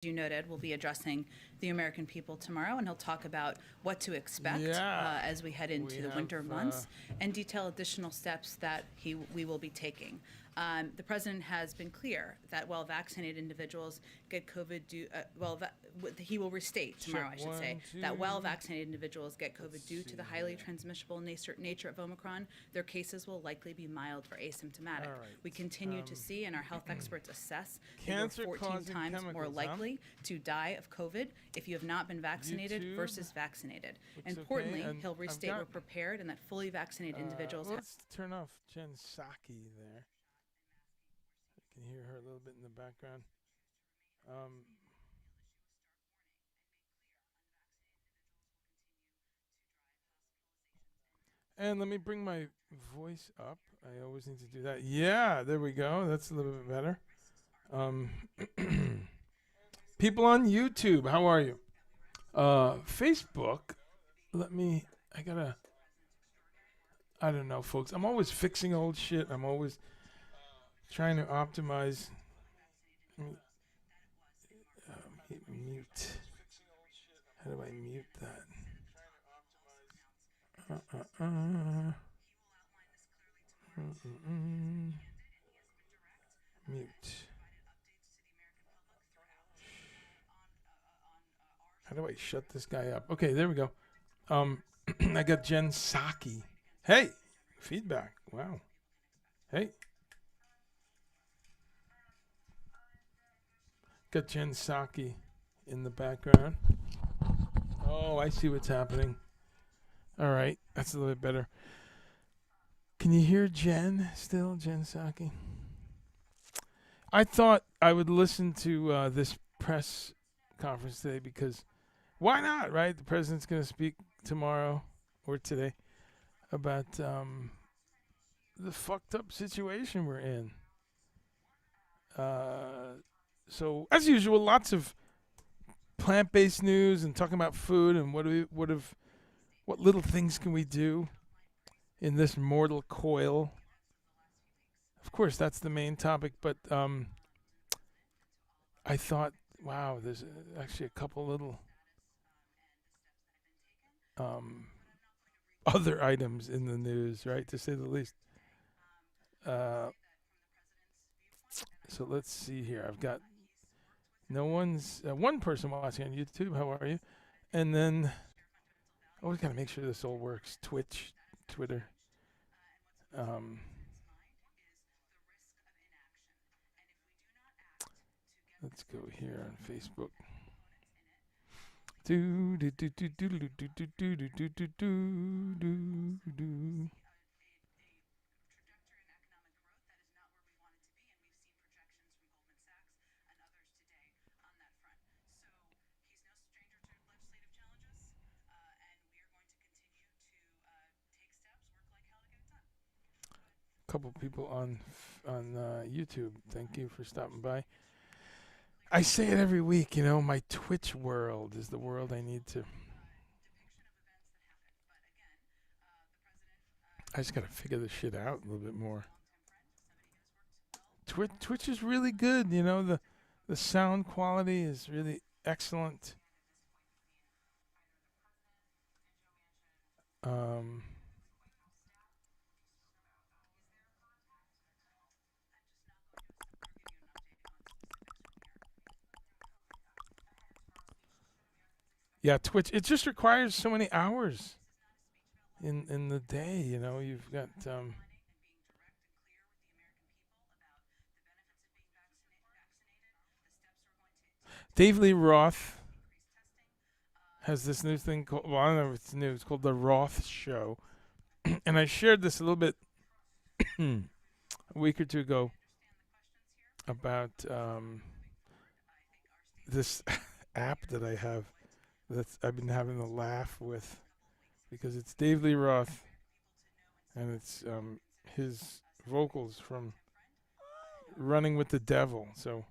you noted, will be addressing the American people tomorrow, and he'll talk about what to expect as we head into the winter months and detail additional steps that we will be taking. The president has been clear that while vaccinated individuals get COVID he will restate tomorrow, I should say, that while vaccinated individuals get COVID due to the highly transmissible nature of Omicron, their cases will likely be mild or asymptomatic. We continue to see, and our health experts assess, that you're 14 times more likely to die of COVID if you have not been vaccinated versus vaccinated. Importantly, he'll restate we're prepared and that fully vaccinated individuals Let's turn off Jen Psaki there. You can hear her a little bit in the background. And let me bring my voice up. I always need to do that. Yeah, there we go. That's a little bit better. People on YouTube, how are you? Facebook, I don't know, folks. I'm always fixing old shit. I'm always trying to optimize. Mute. How do I mute that? Mute. How do I shut this guy up? Okay, there we go. I got Jen Psaki. Hey, feedback. Wow. Hey. Got Jen Psaki in the background. Oh, I see what's happening. All right, that's a little bit better. Can you hear Jen still, Jen Psaki? I thought I would listen to this press conference today because why not, right? The president's going to speak tomorrow or today about the fucked up situation we're in. So, as usual, lots of plant-based news and talking about food and what little things can we do in this mortal coil. Of course, that's the main topic, but I thought, wow, there's actually a couple little other items in the news, right, to say the least. So let's see here. I've got one person watching on YouTube. How are you? And then I always got to make sure this all works. Twitch, Twitter. Let's go here on Facebook. Do do do do do do do do do do do do do. Couple people on YouTube. Thank you for stopping by. I say it every week, my Twitch world is the world I need to. I just got to figure this shit out a little bit more. Twitch is really good, the sound quality is really excellent. Yeah, Twitch. It just requires so many hours in the day. You've got Dave Lee Roth has this new thing called. Well, I don't know if it's new. It's called the Roth Show, and I shared this a little bit a week or two ago about this app that I have that I've been having a laugh with because it's Dave Lee Roth and it's his vocals from Running with the Devil. So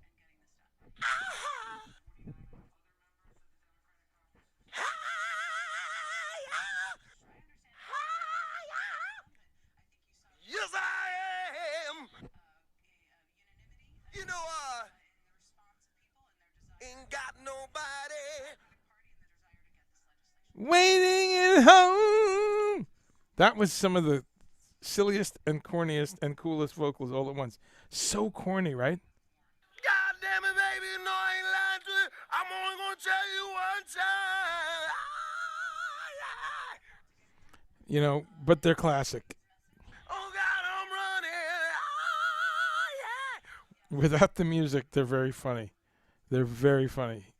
yes, I am. In God got nobody. Waiting at home. That was some of the silliest and corniest and coolest vocals all at once. So corny, right? God damn it, baby, no, I ain't lying to you. I'm only gonna tell you one time. You know, but they're classic. Oh God, I'm running. Without the music, they're very funny. They're very funny.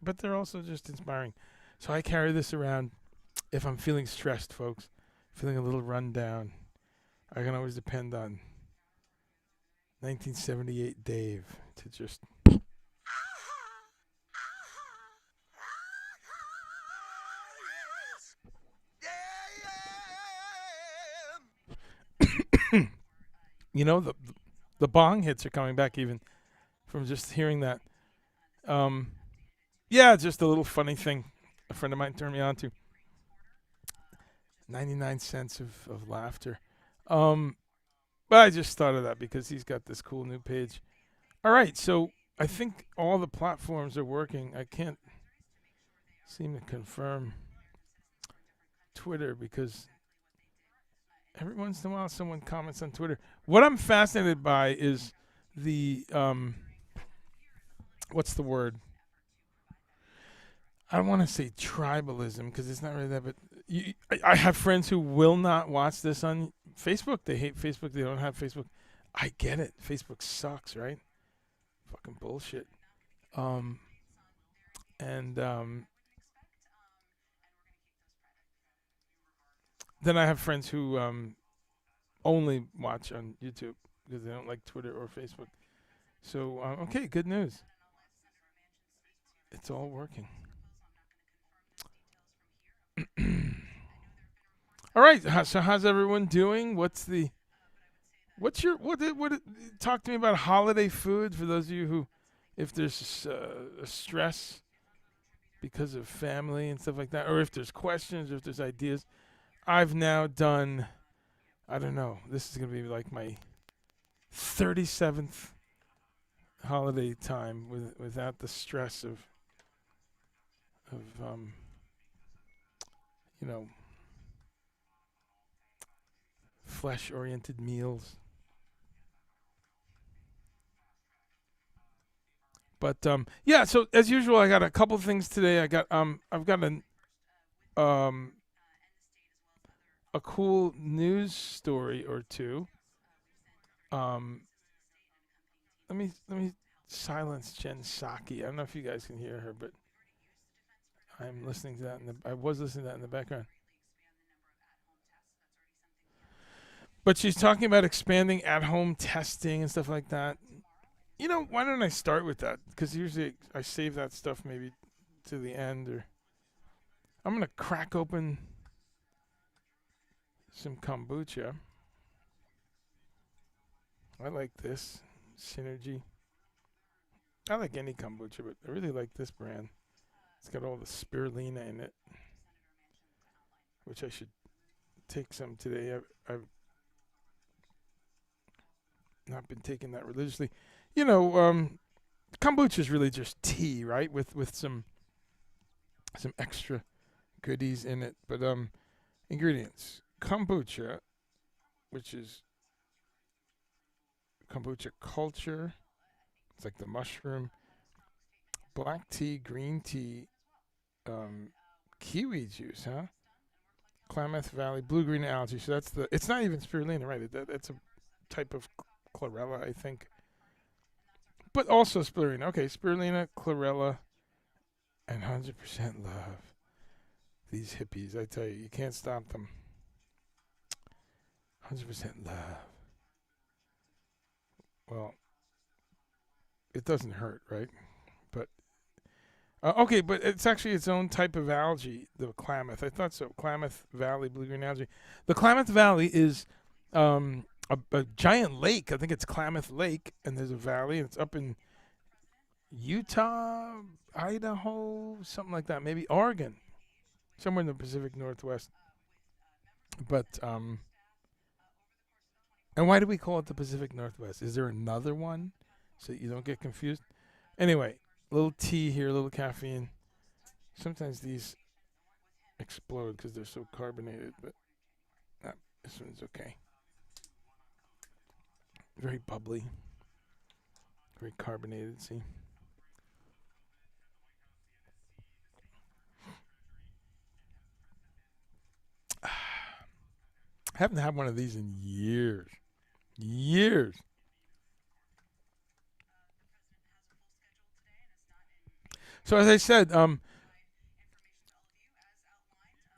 But they're also just inspiring. So I carry this around if I'm feeling stressed, folks. Feeling a little run down. I can always depend on 1978 Dave to just... You know, the bong hits are coming back even from just hearing that. Yeah, just a little funny thing a friend of mine turned me on to. 99 cents of laughter. But I just thought of that because he's got this cool new page. All right, so I think all the platforms are working. I can't seem to confirm Twitter because every once in a while someone comments on Twitter. What I'm fascinated by is the, what's the word? I don't want to say tribalism because it's not really that, but I have friends who will not watch this on Facebook. They hate Facebook. They don't have Facebook. I get it. Facebook sucks, right? Fucking bullshit. Then I have friends who only watch on YouTube because they don't like Twitter or Facebook. So, okay, good news. It's all working. All right. So how's everyone doing? Talk to me about holiday food for those of you who, if there's a stress because of family and stuff like that, or if there's questions, or if there's ideas. I've now done, I don't know, this is going to be like my 37th holiday time without the stress of flesh-oriented meals. But yeah, so as usual, I got a couple things today. I've got a cool news story or two. Let me silence Jen Psaki. I don't know if you guys can hear her, but I'm listening to that I was listening to that in the background. But she's talking about expanding at-home testing and stuff like that. You know, why don't I start with that? Because usually I save that stuff maybe to the end. Or I'm going to crack open some kombucha. I like this. Synergy. I like any kombucha, but I really like this brand. It's got all the spirulina in it, which I should take some today. I've not been taking that religiously. You know, kombucha is really just tea, right? With some extra goodies in it. But ingredients: kombucha, which is kombucha culture. It's like the mushroom. Black tea, green tea, kiwi juice, huh? Klamath Valley, blue-green algae. So it's not even spirulina, right? That's a type of chlorella, I think. But also spirulina. Okay, spirulina, chlorella, and 100% love. These hippies, I tell you can't stop them. 100% love. Well, it doesn't hurt, right? But okay, but it's actually its own type of algae, the Klamath. I thought so. Klamath Valley blue-green algae. The Klamath Valley is a giant lake. I think it's Klamath Lake, and there's a valley, and it's up in Utah, Idaho, something like that. Maybe Oregon, somewhere in the Pacific Northwest. But and why do we call it the Pacific Northwest? Is there another one so that you don't get confused? Anyway, little tea here, a little caffeine. Sometimes these explode because they're so carbonated, but this one's okay. Very bubbly. Very carbonated, see? I haven't had one of these in years. Years. So as I said,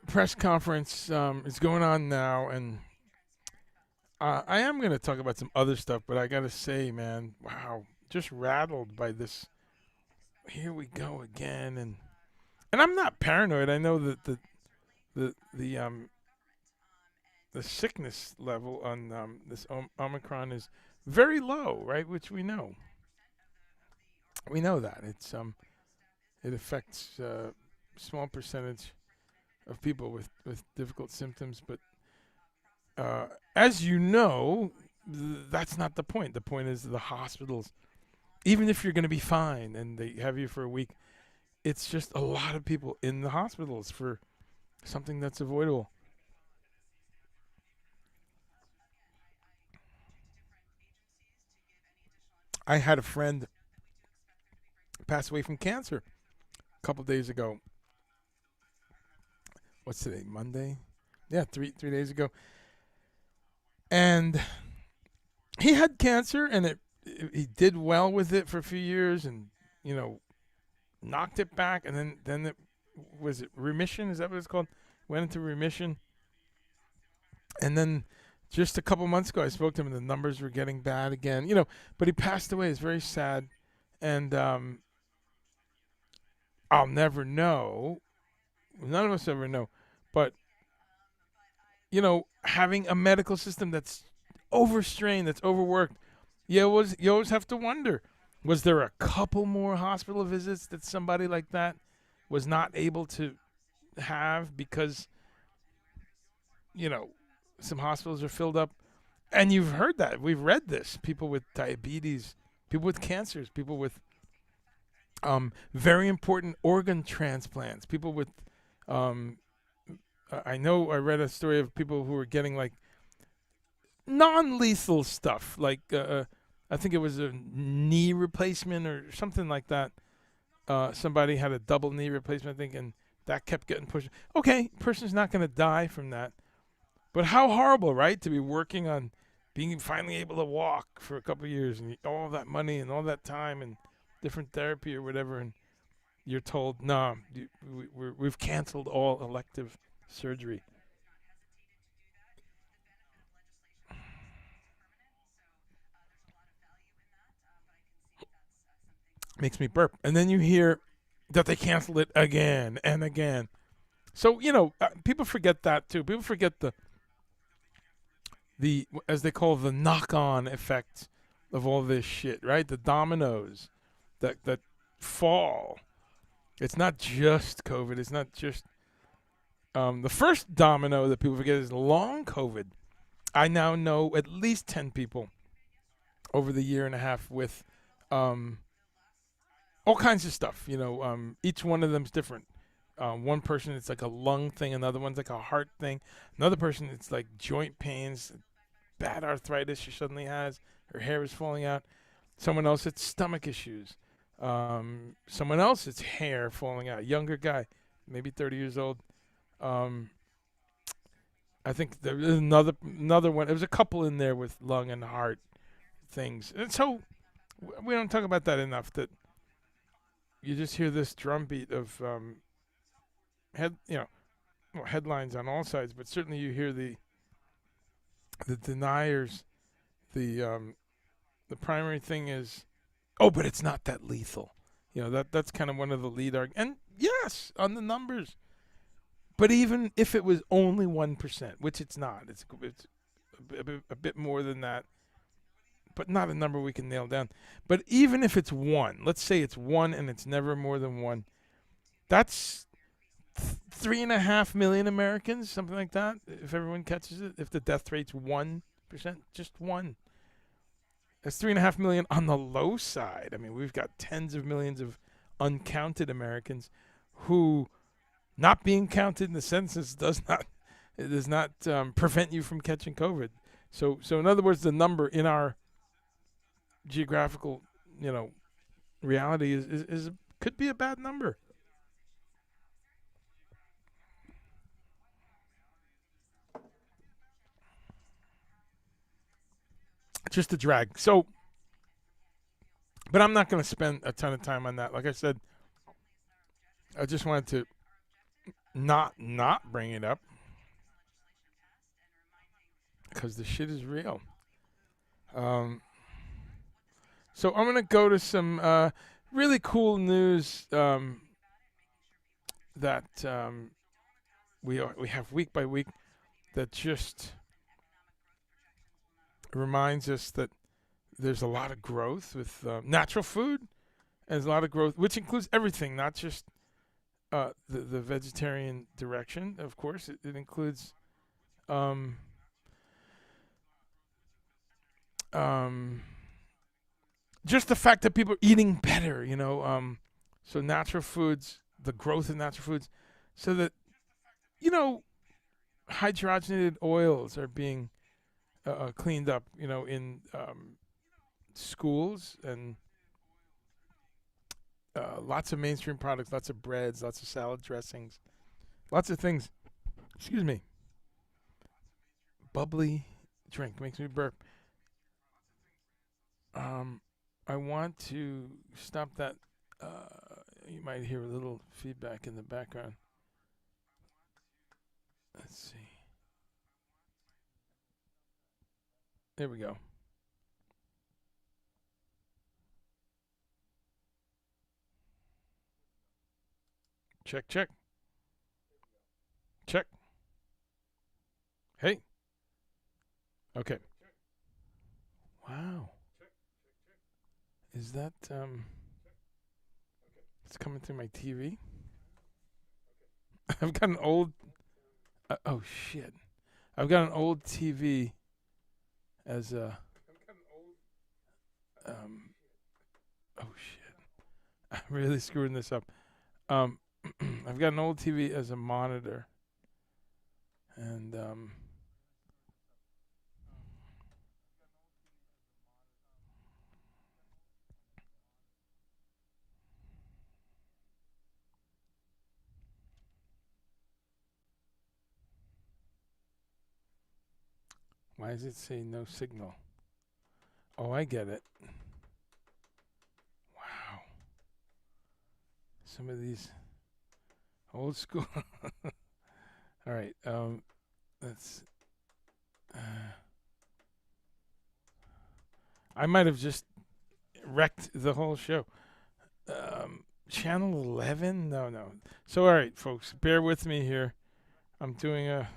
press conference is going on now, and I am going to talk about some other stuff, but I got to say, man, wow, just rattled by this. Here we go again, and I'm not paranoid. I know that the sickness level on this Omicron is very low, right? Which we know. We know that it's it affects a small percentage of people with difficult symptoms, but as you know, that's not the point. The point is the hospitals. Even if you're going to be fine and they have you for a week, it's just a lot of people in the hospitals for something that's avoidable. I had a friend pass away from cancer a couple days ago. What's today? Monday? Yeah, three days ago. And he had cancer, and he did well with it for a few years, and knocked it back, and then was it remission? Is that what it's called? Went into remission, and then just a couple months ago, I spoke to him, and the numbers were getting bad again. But he passed away. It's very sad, and I'll never know. None of us ever know, but having a medical system that's overstrained, that's overworked, you always have to wonder, was there a couple more hospital visits that somebody like that was not able to have because, some hospitals are filled up? And you've heard that. We've read this. People with diabetes, people with cancers, people with very important organ transplants, people with I read a story of people who were getting like non-lethal stuff, like I think it was a knee replacement or something like that. Somebody had a double knee replacement, I think, and that kept getting pushed. Okay, person's not going to die from that, but how horrible, right? To be working on being finally able to walk for a couple of years, and all that money and all that time and different therapy or whatever, and you're told, no, we've canceled all elective surgery. Makes me burp. And then you hear that they canceled it again and again. So, people forget that too. People forget the as they call the knock-on effect of all this shit, right? The dominoes that fall. It's not just COVID. It's not just the first domino that people forget is long COVID. I now know at least 10 people over the year and a half with all kinds of stuff. Each one of them's different. One person, it's like a lung thing. Another one's like a heart thing. Another person, it's like joint pains, bad arthritis she suddenly has. Her hair is falling out. Someone else, it's stomach issues. Someone else, it's hair falling out. Younger guy, maybe 30 years old. I think there was another one. There was a couple in there with lung and heart things. And so we don't talk about that enough, that you just hear this drumbeat of headlines on all sides, but certainly you hear the deniers. The primary thing is, but it's not that lethal. That's kind of one of the lead arguments. And yes, on the numbers. But even if it was only 1%, which it's not, it's a bit more than that, but not a number we can nail down. But even if it's 1, let's say it's 1 and it's never more than 1, that's 3.5 million Americans, something like that, if everyone catches it. If the death rate's 1%, just 1. That's 3.5 million on the low side. I mean, we've got tens of millions of uncounted Americans who not being counted in the census does not prevent you from catching COVID. So in other words, the number in our geographical, reality is could be a bad number. Just a drag. So, but I'm not going to spend a ton of time on that. Like I said, I just wanted to not bring it up because the shit is real. So I'm going to go to some really cool news that we have week by week that just reminds us that there's a lot of growth with natural food, and there's a lot of growth, which includes everything, not just the vegetarian direction. Of course, it includes just the fact that people are eating better, so natural foods, the growth of natural foods, so that, hydrogenated oils are being cleaned up, in schools, and lots of mainstream products, lots of breads, lots of salad dressings, lots of things. Excuse me. Bubbly drink makes me burp. I want to stop that. You might hear a little feedback in the background. Let's see. There we go. Check. Check. Hey. Okay. Wow. Is that it's coming through my TV? I've got an old oh shit. I've got an old TV as a oh shit. I'm really screwing this up. I've got an old TV as a monitor, and why does it say no signal? Oh, I get it. Wow. Some of these old school. All right. Let's. I might have just wrecked the whole show. Channel 11? No. So, all right, folks, bear with me here. I'm doing a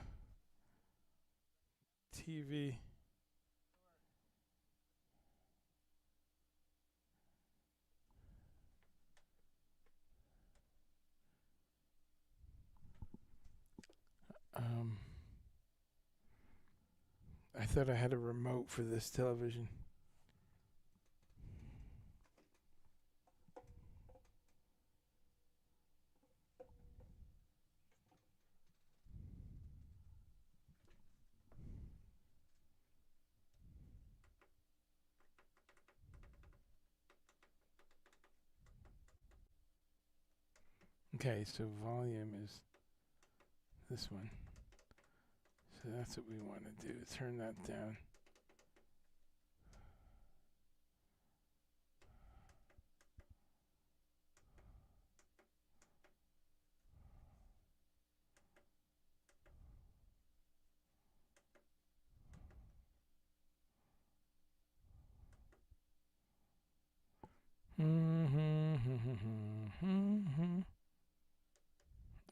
TV. I thought I had a remote for this television. Okay, so volume is this one. So that's what we want to do. Turn that down.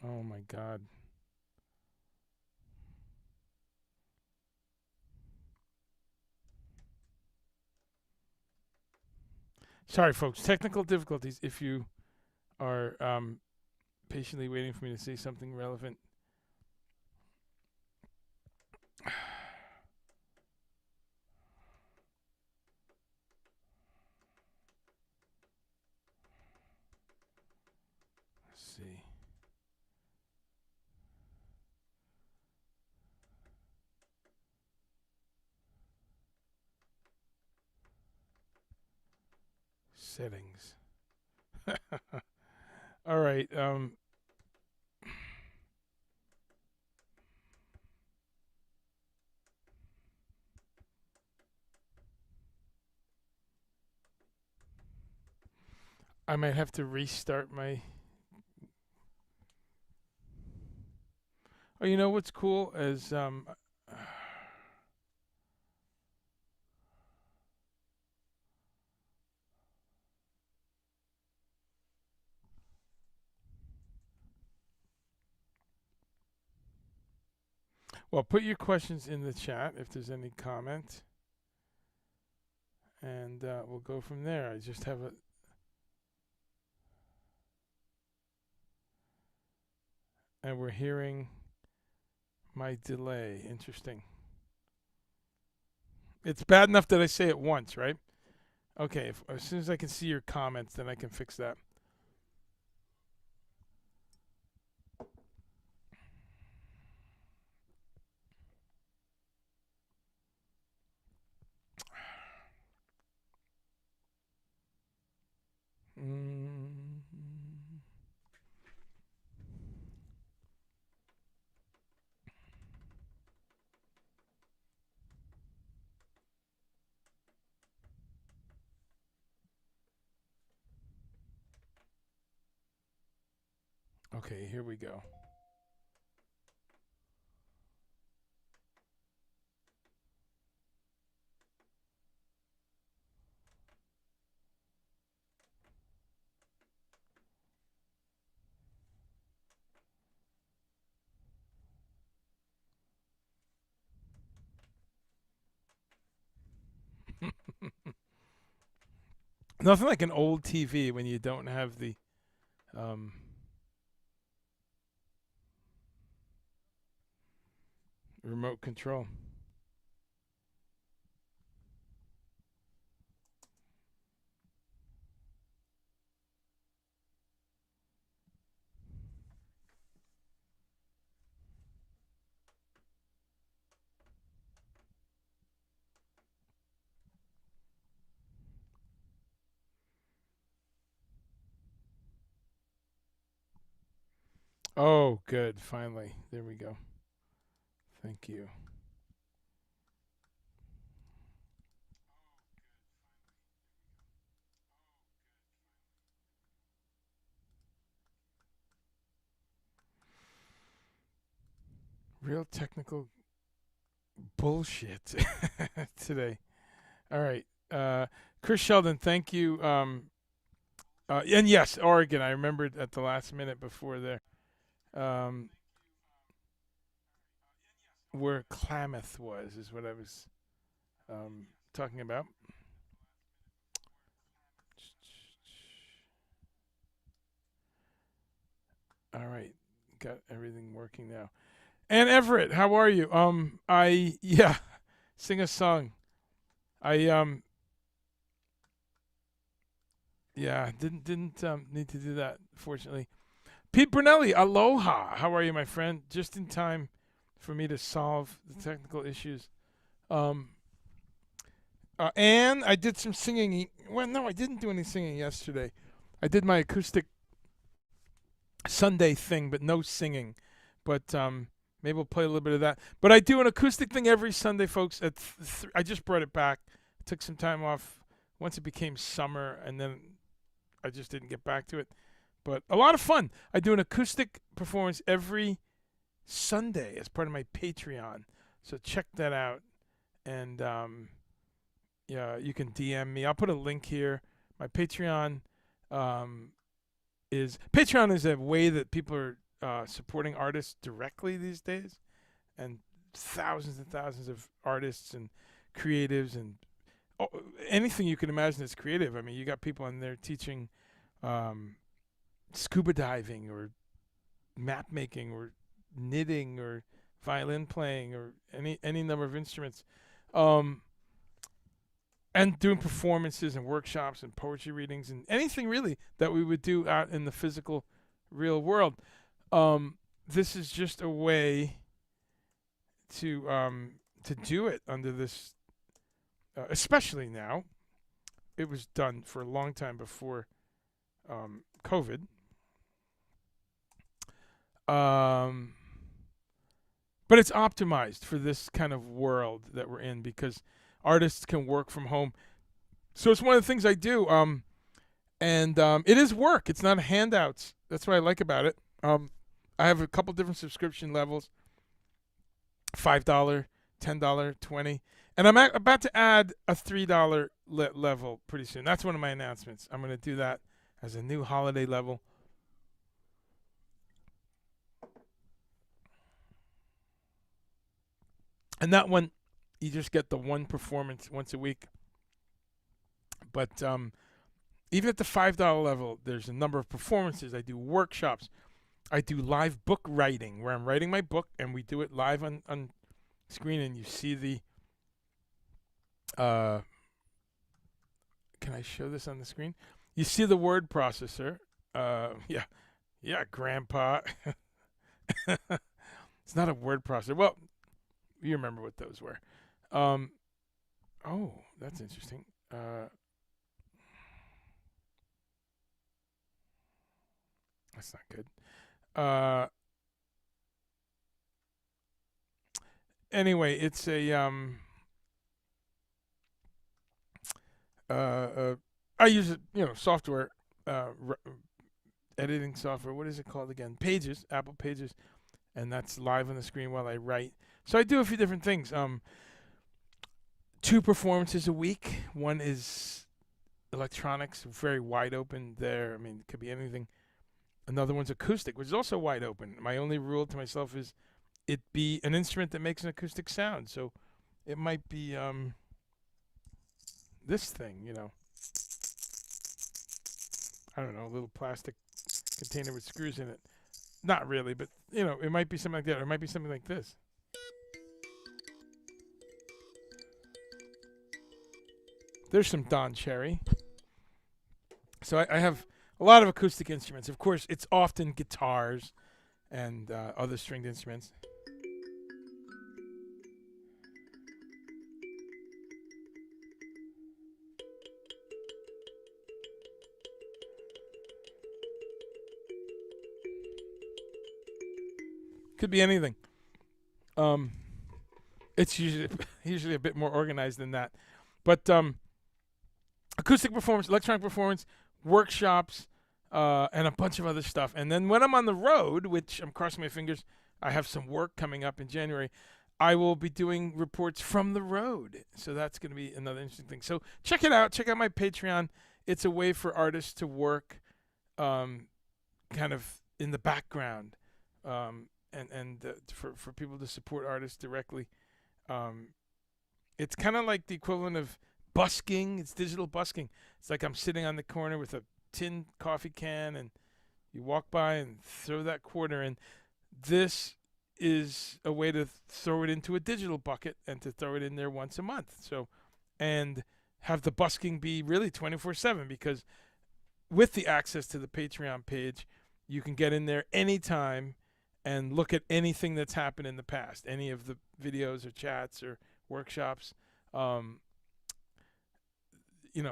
Oh my God. Sorry, folks. Technical difficulties. If you are patiently waiting for me to say something relevant. see. Settings. All right. I might have to restart my. Oh, you know what's cool is well, put your questions in the chat if there's any comment, and we'll go from there. I just have a. And we're hearing my delay. Interesting. It's bad enough that I say it once, right? Okay, as soon as I can see your comments, then I can fix that. Okay, here we go. Nothing like an old TV when you don't have the remote control. Oh, good. Finally. There we go. Thank you. Real technical bullshit today. All right. Chris Sheldon, thank you. And yes, Oregon. I remembered at the last minute before there. Where Klamath was is what I was talking about. All right, got everything working now. And Everett, how are you? Sing a song. I didn't need to do that, fortunately. Pete Brunelli, aloha. How are you, my friend? Just in time for me to solve the technical issues. And I did some singing. Well, no, I didn't do any singing yesterday. I did my acoustic Sunday thing, but no singing. But maybe we'll play a little bit of that. But I do an acoustic thing every Sunday, folks. I just brought it back. Took some time off once it became summer, and then I just didn't get back to it. But a lot of fun. I do an acoustic performance every Sunday as part of my Patreon. So check that out. And you can DM me. I'll put a link here. My Patreon is a way that people are supporting artists directly these days, and thousands of artists and creatives and anything you can imagine that's creative. I mean, you got people in there teaching scuba diving or map making or knitting or violin playing or any number of instruments, and doing performances and workshops and poetry readings and anything really that we would do out in the physical real world. This is just a way to do it under this, especially now. It was done for a long time before COVID. But it's optimized for this kind of world that we're in because artists can work from home. So it's one of the things I do. And it is work. It's not handouts. That's what I like about it. I have a couple different subscription levels. $5, $10, $20. And I'm about to add a $3 level pretty soon. That's one of my announcements. I'm going to do that as a new holiday level. And that one, you just get the one performance once a week. But even at the $5 level, there's a number of performances. I do workshops. I do live book writing, where I'm writing my book, and we do it live on screen, and you see the... can I show this on the screen? You see the word processor. Yeah, Grandpa. It's not a word processor. Well, you remember what those were. Oh, that's interesting. That's not good. Anyway, it's a I use software, editing software. What is it called again? Pages, Apple Pages, and that's live on the screen while I write. So I do a few different things. 2 performances a week. One is electronics, very wide open there. I mean, it could be anything. Another one's acoustic, which is also wide open. My only rule to myself is it be an instrument that makes an acoustic sound. So it might be this thing, I don't know, a little plastic container with screws in it. Not really, but, it might be something like that. Or it might be something like this. There's some Don Cherry. So I have a lot of acoustic instruments. Of course, it's often guitars and other stringed instruments. Could be anything. It's usually a bit more organized than that. But acoustic performance, electronic performance, workshops, and a bunch of other stuff. And then when I'm on the road, which I'm crossing my fingers, I have some work coming up in January, I will be doing reports from the road. So that's going to be another interesting thing. So check it out. Check out my Patreon. It's a way for artists to work kind of in the background and for people to support artists directly. It's kind of like the equivalent of busking. It's digital busking. It's like I'm sitting on the corner with a tin coffee can, and you walk by and throw that quarter in. This is a way to throw it into a digital bucket and to throw it in there once a month. So, and have the busking be really 24/7, because with the access to the Patreon page, you can get in there anytime and look at anything that's happened in the past, any of the videos or chats or workshops.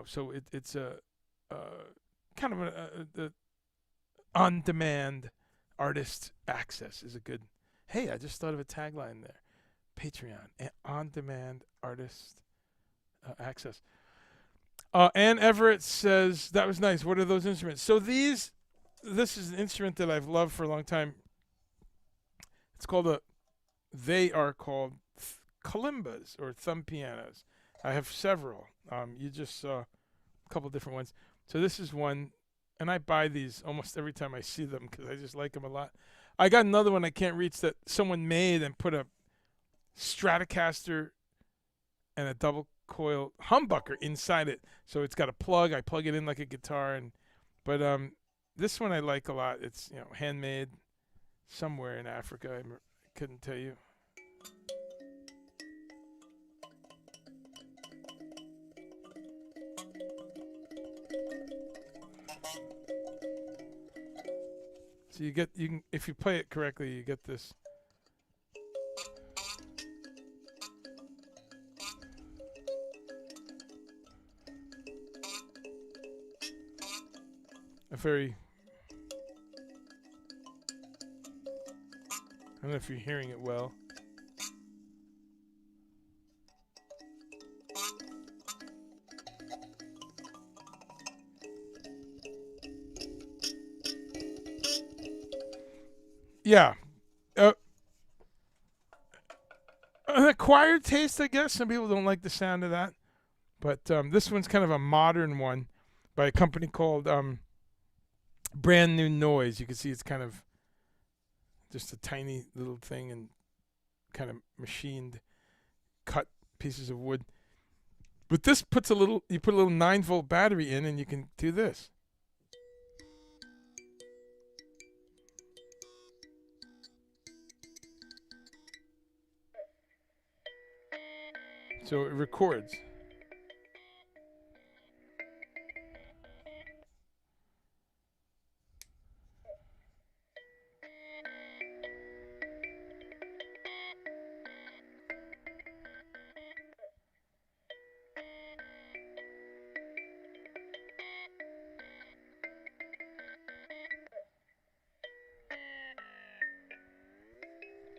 So it's a kind of a on-demand artist access is a good. Hey, I just thought of a tagline there. Patreon, on-demand artist access. Ann Everett says, that was nice. What are those instruments? So this is an instrument that I've loved for a long time. They are called Kalimbas, or thumb pianos. I have several. You just saw a couple different ones. So this is one, and I buy these almost every time I see them because I just like them a lot. I got another one I can't reach that someone made and put a Stratocaster and a double coil humbucker inside it. So it's got a plug. I plug it in like a guitar, but this one I like a lot. It's handmade somewhere in Africa. I couldn't tell you. So you can if you play it correctly, you get this. A very, I don't know if you're hearing it well. Yeah. An acquired taste, I guess. Some people don't like the sound of that. But this one's kind of a modern one by a company called Brand New Noise. You can see it's kind of just a tiny little thing and kind of machined, cut pieces of wood. But this puts you put a little 9-volt battery in and you can do this. So it records.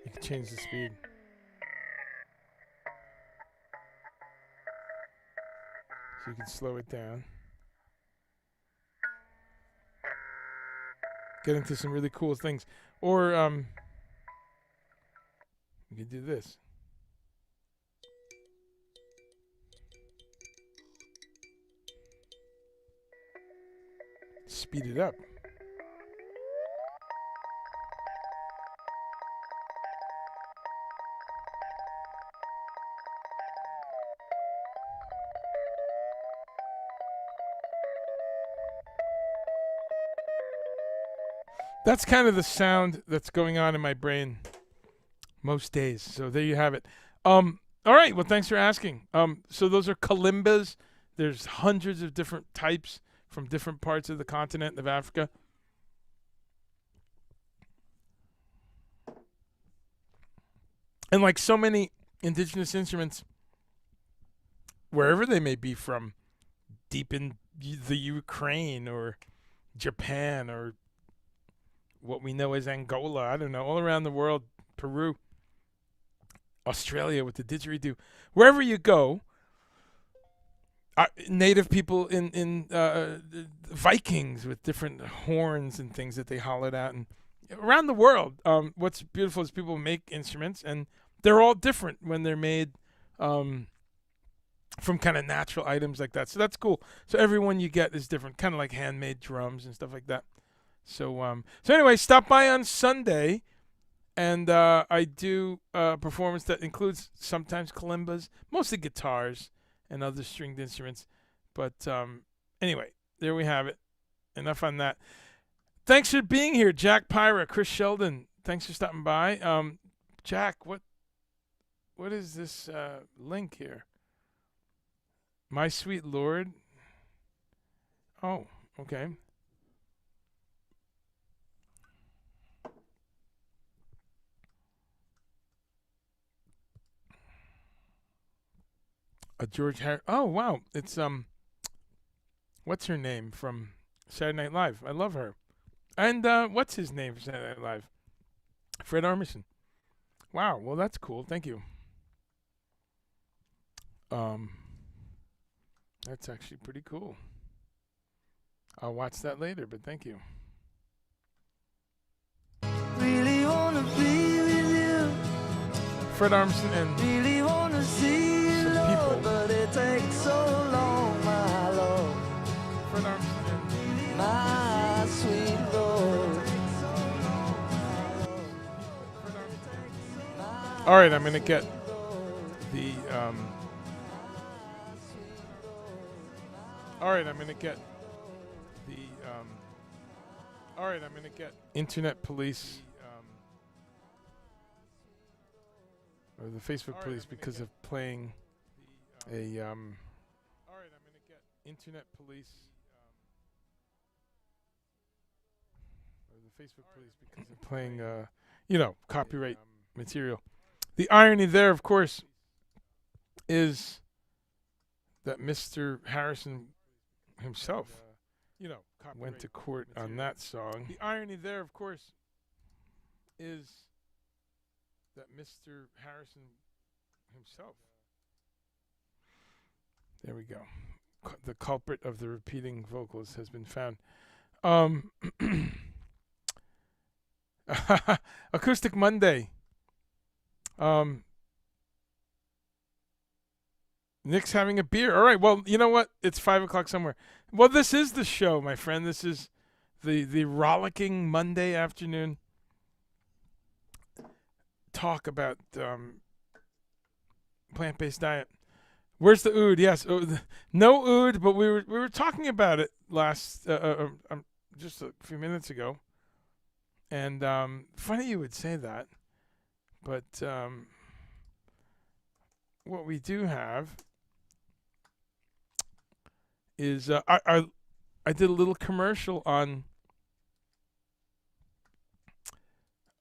You can change the speed. So you can slow it down. Get into some really cool things. Or you can do this. Speed it up. That's kind of the sound that's going on in my brain most days. So there you have it. All right. Well, thanks for asking. So those are Kalimbas. There's hundreds of different types from different parts of the continent of Africa. And like so many indigenous instruments, wherever they may be from, deep in the Ukraine or Japan or what we know as Angola, I don't know, all around the world, Peru, Australia with the didgeridoo, wherever you go, native people in Vikings with different horns and things that they hollowed out, and around the world, what's beautiful is people make instruments, and they're all different when they're made from kind of natural items like that. So that's cool. So everyone you get is different, kind of like handmade drums and stuff like that. So anyway, stop by on Sunday, and I do a performance that includes sometimes kalimbas, mostly guitars and other stringed instruments. But anyway, there we have it. Enough on that. Thanks for being here, Jack Pyra, Chris Sheldon. Thanks for stopping by. Jack, what is this link here? My Sweet Lord. Oh, okay. George Harris. Oh, wow. It's what's her name from Saturday Night Live? I love her. And what's his name from Saturday Night Live? Fred Armisen. Wow. Well, that's cool. Thank you. That's actually pretty cool. I'll watch that later, but thank you. Really wanna be with you. Fred Armisen and Really wanna see you, some Lord, people. but it takes so long, my Lord. Fred Armisen and My sweet Lord. all right, I'm gonna get the all right, I'm gonna get the all right, I'm gonna get Internet Police or the Facebook Police because of playing a all right, I'm gonna get Internet Police or the Facebook police because they're playing, copyright material. The irony there, of course, is that Mr. Harrison himself, went to court on that song. The irony there, of course, is that Mr. Harrison himself. There we go. The culprit of the repeating vocals has been found. Acoustic Monday. Nick's having a beer. All right. Well, you know what? It's 5 o'clock somewhere. Well, this is the show, my friend. This is the rollicking Monday afternoon talk about plant-based diet. Where's the ood? Yes, no ood, but we were talking about it last just a few minutes ago. And funny you would say that, but what we do have is I did a little commercial on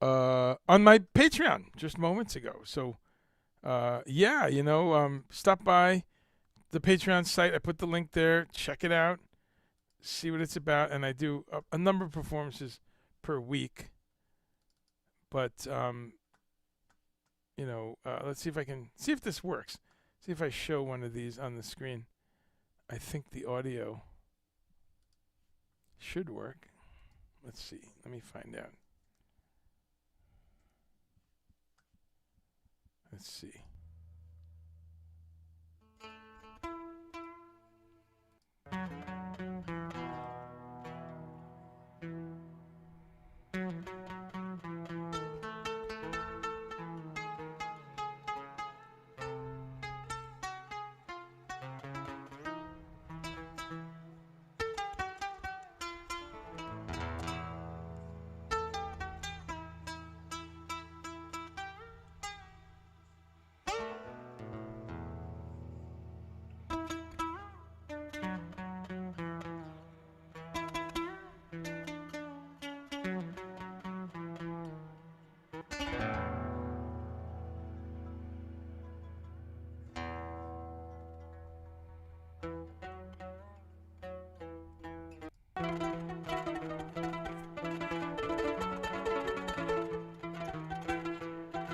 my Patreon just moments ago. So stop by the Patreon site. I put the link there. Check it out. See what it's about. And I do a number of performances per week. But let's see if I can see if this works. See if I show one of these on the screen. I think the audio should work. Let's see. Let me find out. Let's see.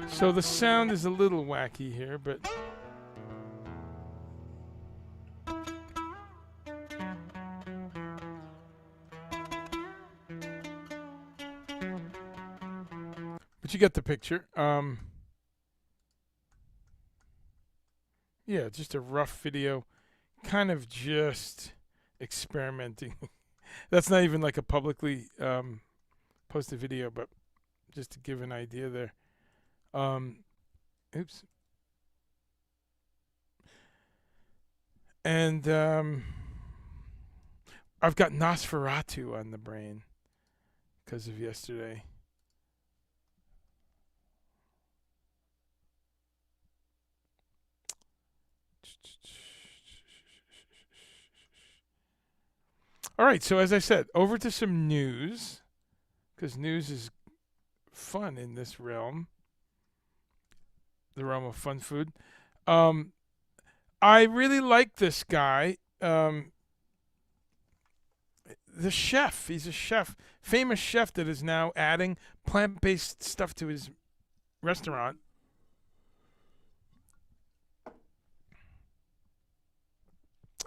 So the sound is a little wacky here, but you get the picture. Yeah, just a rough video, kind of just experimenting. That's not even like a publicly posted video, but just to give an idea there. Oops. And I've got Nosferatu on the brain because of yesterday. All right, so as I said, over to some news, because news is fun in this realm. The realm of fun food. I really like this guy. The chef. He's a chef. Famous chef that is now adding plant-based stuff to his restaurant.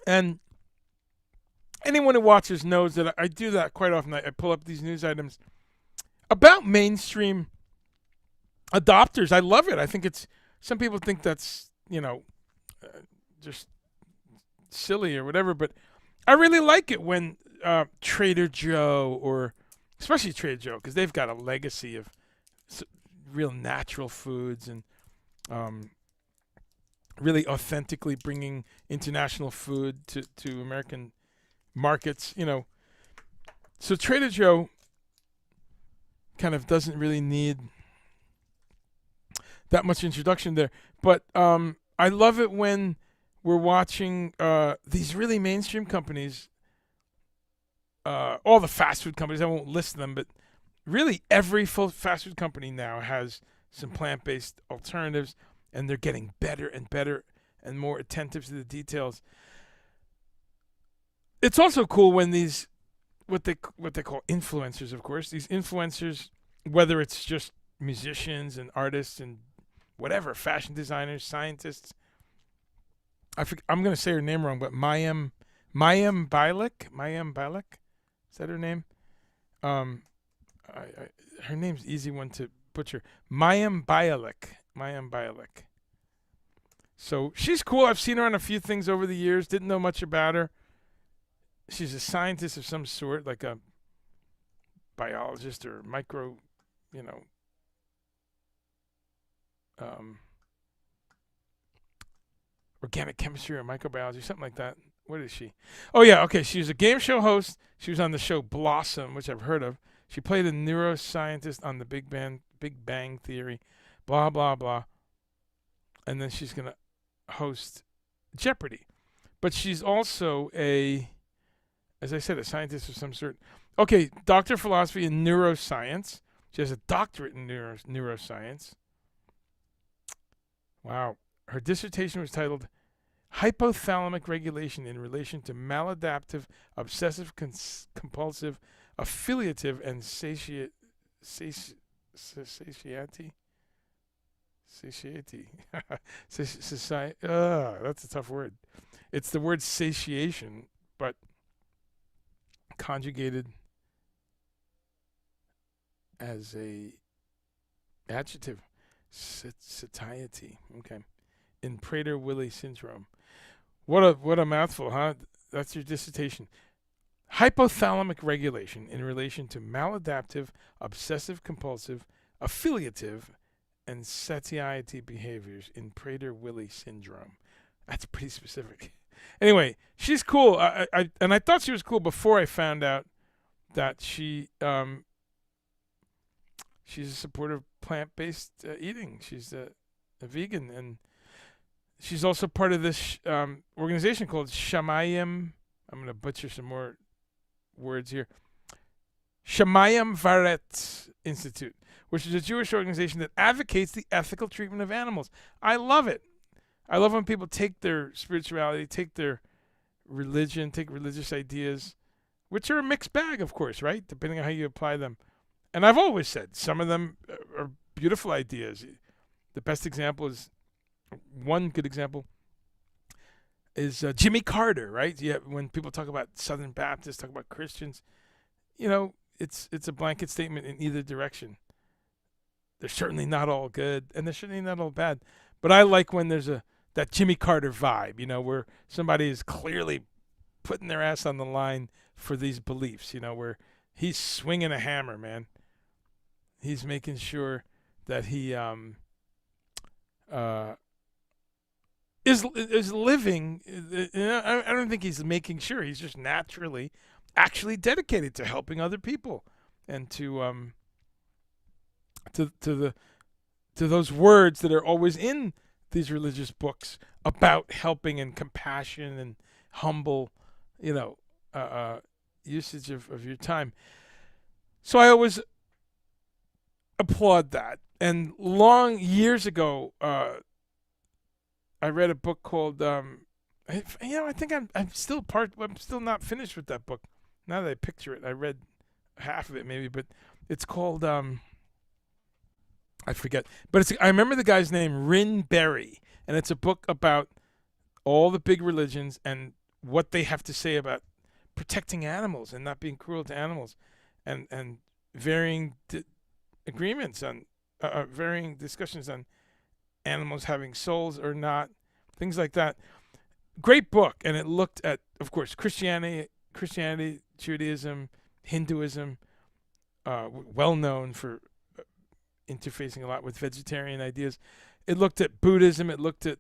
And anyone who watches knows that I do that quite often. I pull up these news items about mainstream adopters. I love it. I think it's, some people think that's, just silly or whatever, but I really like it when Trader Joe, or especially Trader Joe, because they've got a legacy of real natural foods and really authentically bringing international food to American markets, So Trader Joe kind of doesn't really need that much introduction there. But I love it when we're watching these really mainstream companies, all the fast food companies, I won't list them, but really every full fast food company now has some plant-based alternatives, and they're getting better and better and more attentive to the details. It's also cool when these what they call influencers, of course, these influencers, whether it's just musicians and artists and whatever, fashion designers, scientists. I'm going to say her name wrong, but Mayim Bialik, is that her name? Her name's an easy one to butcher. Mayim Bialik. So she's cool. I've seen her on a few things over the years. Didn't know much about her. She's a scientist of some sort, like a biologist or organic chemistry or microbiology, something like that. What is she? Oh, yeah, okay. She's a game show host. She was on the show Blossom, which I've heard of. She played a neuroscientist on the Big Bang Theory, blah, blah, blah. And then she's going to host Jeopardy. But she's also as I said, a scientist of some sort. Okay, Doctor of Philosophy in Neuroscience. She has a doctorate in neuroscience. Wow. Her dissertation was titled Hypothalamic Regulation in Relation to Maladaptive, Obsessive Compulsive, Affiliative, and Satiety. That's a tough word. It's the word satiation, but conjugated as a adjective. Satiety. Okay. In Prader-Willi syndrome. What a mouthful, huh? That's your dissertation. Hypothalamic regulation in relation to maladaptive, obsessive-compulsive, affiliative, and satiety behaviors in Prader-Willi syndrome. That's pretty specific. Anyway, she's cool. I thought she was cool before I found out that she's a supporter of plant-based eating. She's a vegan, and she's also part of this organization called Shamayim. I'm going to butcher some more words here. Shamayim Varet Institute, which is a Jewish organization that advocates the ethical treatment of animals. I love it. I love when people take their spirituality, take their religion, take religious ideas, which are a mixed bag, of course, right? Depending on how you apply them. And I've always said some of them are beautiful ideas. The best example is, one good example is Jimmy Carter, right? Yeah, when people talk about Southern Baptists, talk about Christians, it's a blanket statement in either direction. They're certainly not all good, and they're certainly not all bad. But I like when there's that Jimmy Carter vibe, where somebody is clearly putting their ass on the line for these beliefs, where he's swinging a hammer, man. He's making sure that he is living. I don't think he's making sure. He's just naturally, actually dedicated to helping other people and to those words that are always in these religious books about helping and compassion and humble, usage of your time. So I always applaud that. And years ago, I read a book called, I think I'm still not finished with that book. Now that I picture it, I read half of it maybe, but it's called, I forget. But I remember the guy's name, Rin Berry, and it's a book about all the big religions and what they have to say about protecting animals and not being cruel to animals, and varying agreements on varying discussions on animals having souls or not, things like that. Great book, and it looked at, of course, Christianity, Judaism, Hinduism, well known for interfacing a lot with vegetarian ideas. It looked at Buddhism. It looked at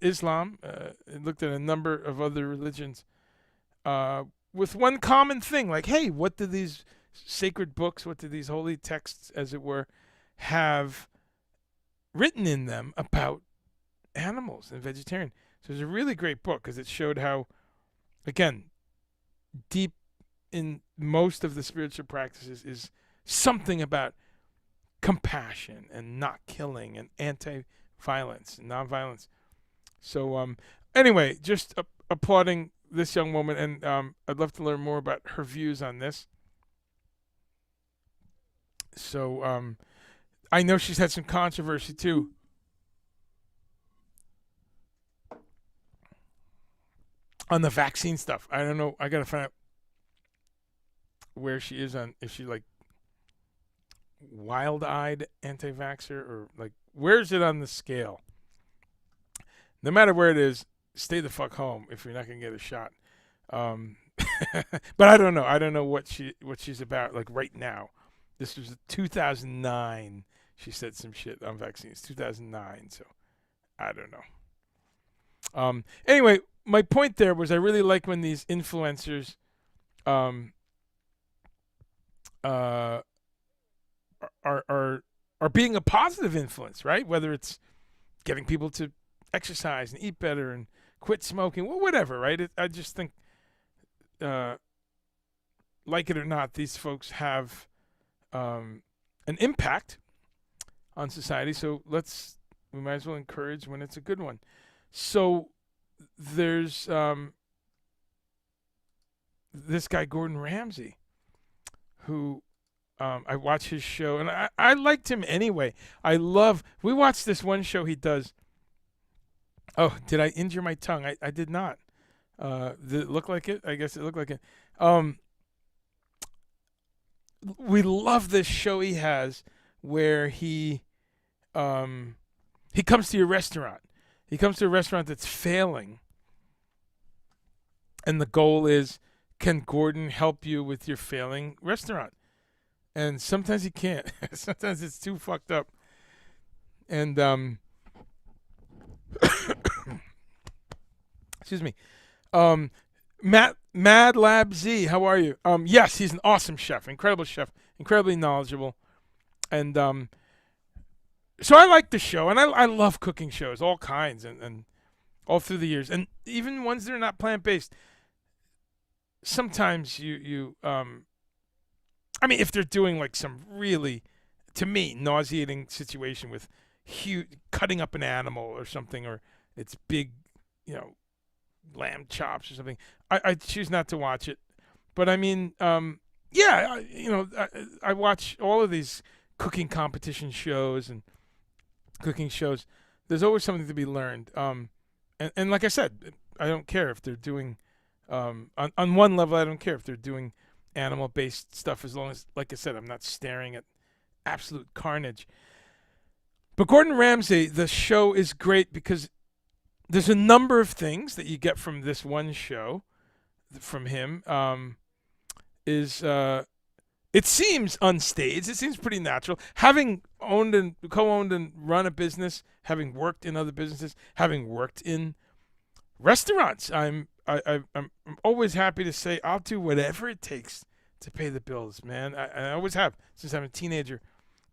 Islam. It looked at a number of other religions with one common thing, like, hey, what do these sacred books, what do these holy texts, as it were, have written in them about animals and vegetarian? So it's a really great book because it showed how, again, deep in most of the spiritual practices is something about compassion and not killing and anti-violence and non-violence. So anyway, just applauding this young woman, and I'd love to learn more about her views on this. So I know she's had some controversy too. On the vaccine stuff. I don't know. I got to find out where she is on, if she like wild-eyed anti-vaxxer or like, where is it on the scale? No matter where it is, stay the fuck home if you're not going to get a shot. But I don't know. I don't know what she's about like right now. This was 2009. She said some shit on vaccines. 2009. So I don't know. Anyway, my point there was I really like when these influencers are being a positive influence, right? Whether it's getting people to exercise and eat better and quit smoking, whatever, right? I just think, like it or not, these folks have an impact on society. So we might as well encourage when it's a good one. So there's this guy Gordon Ramsay, who I watch his show, and I liked him anyway. We watched this one show he does. Oh, did I injure my tongue? I did not. Did it look like it? I guess it looked like it. We love this show he has where he comes to your restaurant. He comes to a restaurant that's failing, and the goal is, can Gordon help you with your failing restaurant? And sometimes he can't. Sometimes it's too fucked up. And excuse me. Mad Lab Z, how are you? Yes, he's an awesome chef, incredible chef, incredibly knowledgeable. And so I like the show, and I love cooking shows, all kinds, and all through the years, and even ones that are not plant-based. Sometimes I mean, if they're doing like some really, to me, nauseating situation with huge cutting up an animal or something, or it's big, lamb chops or something, I choose not to watch it. But I mean, yeah, I watch all of these cooking competition shows and cooking shows. There's always something to be learned. And like I said, I don't care if they're doing, on one level, I don't care if they're doing animal-based stuff, as long as, like I said, I'm not staring at absolute carnage. But Gordon Ramsay, the show is great because there's a number of things that you get from this one show from him. It seems unstaged. It seems pretty natural. Having owned and co-owned and run a business, having worked in other businesses, having worked in restaurants, I'm always happy to say I'll do whatever it takes to pay the bills, man. I always have since I'm a teenager.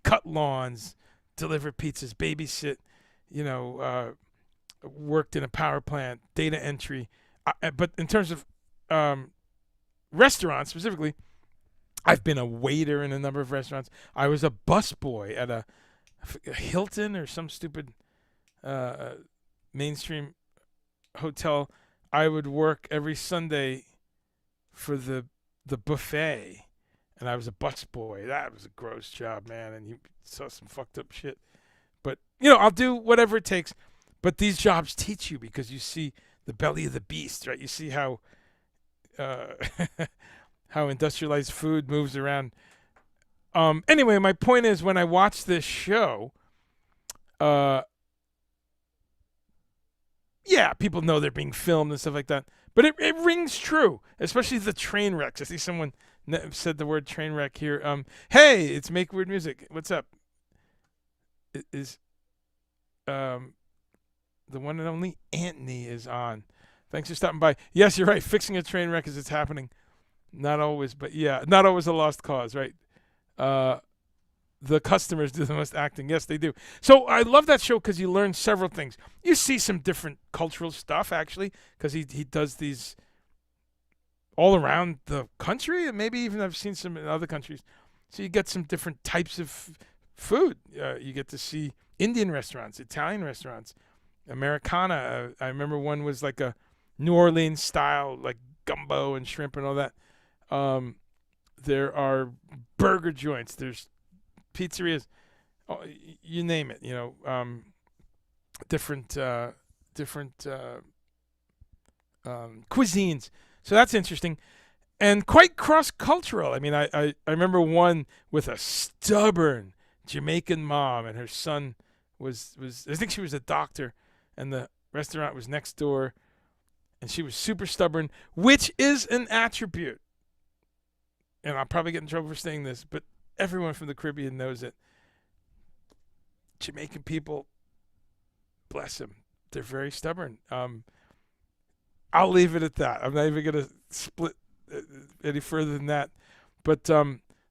Cut lawns, deliver pizzas, babysit, worked in a power plant, data entry. But in terms of restaurants specifically, I've been a waiter in a number of restaurants. I was a busboy at a Hilton or some stupid mainstream hotel. I would work every Sunday for the buffet, and I was a busboy. That was a gross job, man, and you saw some fucked up shit. But, I'll do whatever it takes. But these jobs teach you because you see the belly of the beast, right? You see how how industrialized food moves around. Anyway, my point is, when I watch this show, yeah, people know they're being filmed and stuff like that, but it rings true, especially the train wrecks. I see someone said the word train wreck here. Hey, it's Make Weird Music. What's up? Is the one and only Anthony is on. Thanks for stopping by. Yes, you're right. Fixing a train wreck as it's happening. Not always, but yeah, not always a lost cause, right? The customers do the most acting. Yes, they do. So I love that show because you learn several things. You see some different cultural stuff, actually, because he does these all around the country, and maybe even I've seen some in other countries. So you get some different types of food. You get to see Indian restaurants, Italian restaurants, Americana. I remember one was like a New Orleans style, like gumbo and shrimp and all that. There are burger joints. There's pizzerias. You name it. Different cuisines. So that's interesting. And quite cross-cultural. I mean, I remember one with a stubborn Jamaican mom, and her son was I think she was a doctor, and the restaurant was next door, and she was super stubborn, which is an attribute. And I'll probably get in trouble for saying this, but everyone from the Caribbean knows it. Jamaican people, bless them, they're very stubborn. I'll leave it at that. I'm not even going to split any further than that. But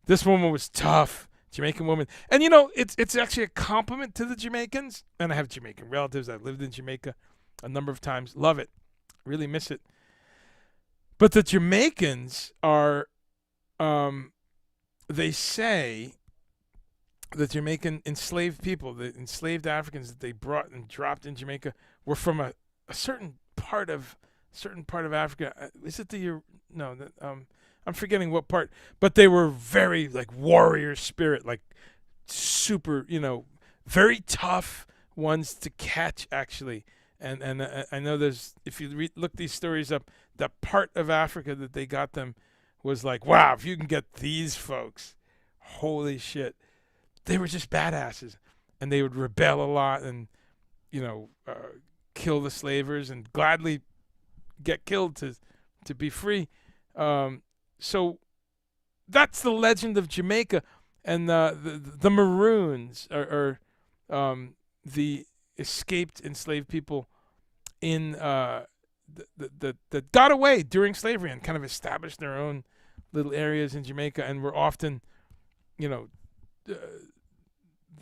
this woman was tough, Jamaican woman. And, it's actually a compliment to the Jamaicans. And I have Jamaican relatives. I've lived in Jamaica a number of times. Love it. Really miss it. But the Jamaicans are, they say, the Jamaican enslaved people, the enslaved Africans that they brought and dropped in Jamaica were from a certain part of Africa. Is it I'm forgetting what part, but they were very like warrior spirit, like super, very tough ones to catch actually. And I know there's, if you look these stories up, the part of Africa that they got them was like, wow, if you can get these folks, holy shit. They were just badasses, and they would rebel a lot and, kill the slavers and gladly get killed to be free. So that's the legend of Jamaica, and the Maroons are the escaped enslaved people in that got away during slavery and kind of established their own little areas in Jamaica, and were often,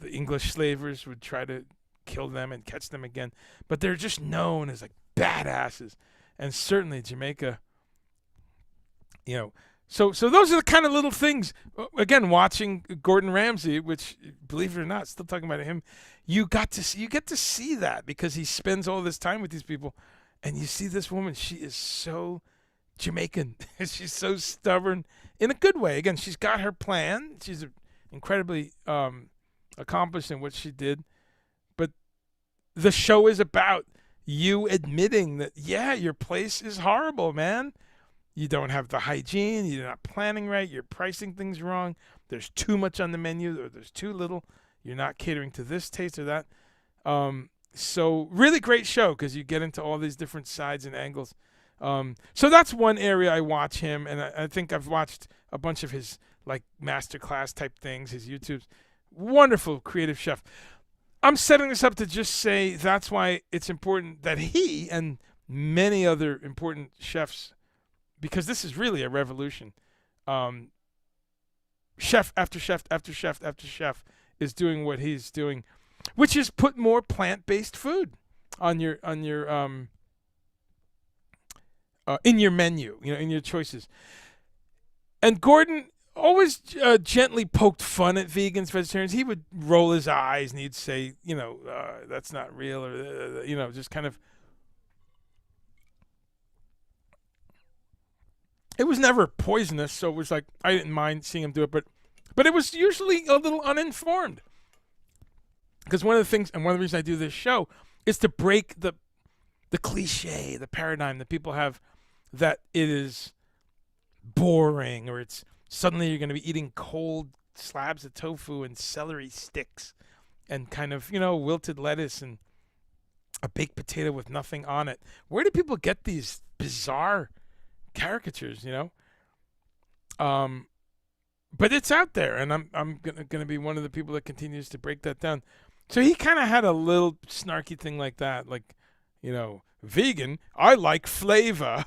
the English slavers would try to kill them and catch them again, but they're just known as like badasses. And certainly Jamaica, so those are the kind of little things. Again, watching Gordon Ramsay, which, believe it or not, still talking about him, you get to see that because he spends all this time with these people, and you see this woman. She is so Jamaican. She's so stubborn in a good way. Again, she's got her plan. She's incredibly accomplished in what she did, but the show is about you admitting that, yeah, your place is horrible, man. You don't have the hygiene. You're not planning right. You're pricing things wrong. There's too much on the menu, or there's too little. You're not catering to this taste or that. So really great show because you get into all these different sides and angles. So that's one area I watch him, and I think I've watched a bunch of his like masterclass type things, his YouTubes. Wonderful creative chef. I'm setting this up to just say that's why it's important that he and many other important chefs, because this is really a revolution. Chef after chef after chef after chef is doing what he's doing, which is put more plant-based food on your in your menu, in your choices. And Gordon always gently poked fun at vegans, vegetarians. He would roll his eyes and he'd say, that's not real, or just kind of. It was never poisonous, so it was like I didn't mind seeing him do it, but it was usually a little uninformed. Because one of the things, and one of the reasons I do this show, is to break the cliche, the paradigm that people have that it is boring, or it's suddenly you're going to be eating cold slabs of tofu and celery sticks and kind of, wilted lettuce and a baked potato with nothing on it. Where do people get these bizarre caricatures, but it's out there, and I'm gonna be one of the people that continues to break that down. So he kind of had a little snarky thing like that, like, vegan, I like flavor.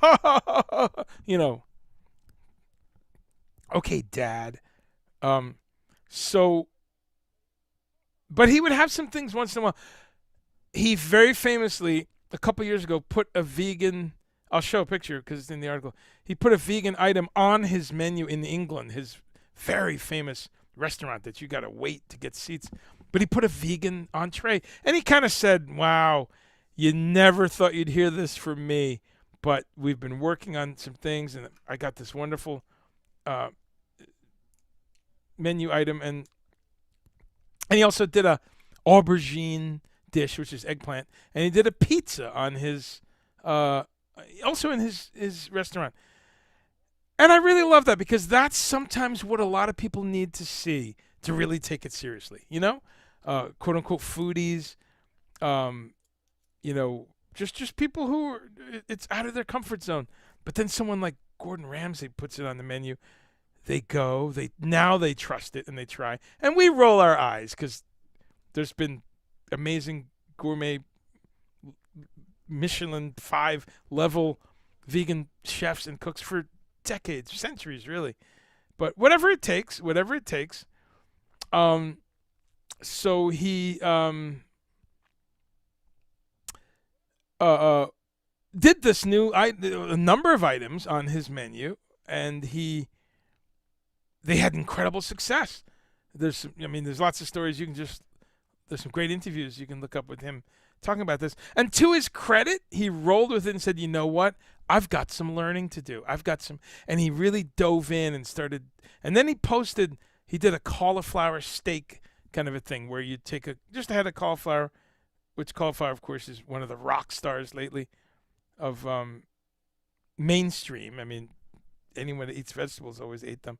Okay, Dad. So, but he would have some things once in a while. He very famously, a couple years ago, put a vegan I'll show a picture because it's in the article. He put a vegan item on his menu in England, his very famous restaurant that you got to wait to get seats. But he put a vegan entree, and he kind of said, wow, you never thought you'd hear this from me, but we've been working on some things, and I got this wonderful menu item. And he also did a aubergine dish, which is eggplant, and he did a pizza on his also in his restaurant. And I really love that because that's sometimes what a lot of people need to see to really take it seriously, you know? Quote unquote foodies, you know, just people who are, it's out of their comfort zone. But then someone like Gordon Ramsay puts it on the menu. They go, they trust it and they try. And we roll our eyes because there's been amazing gourmet Michelin 5 level vegan chefs and cooks for decades, centuries, really. But whatever it takes. So he did this a number of items on his menu, and they had incredible success. There's lots of stories there's some great interviews you can look up with him talking about this. And to his credit, he rolled with it and said, you know what? I've got some learning to do. And he really dove in and started, and then he did a cauliflower steak kind of a thing where you take just a head of cauliflower, which cauliflower, of course, is one of the rock stars lately of mainstream. I mean, anyone that eats vegetables always ate them.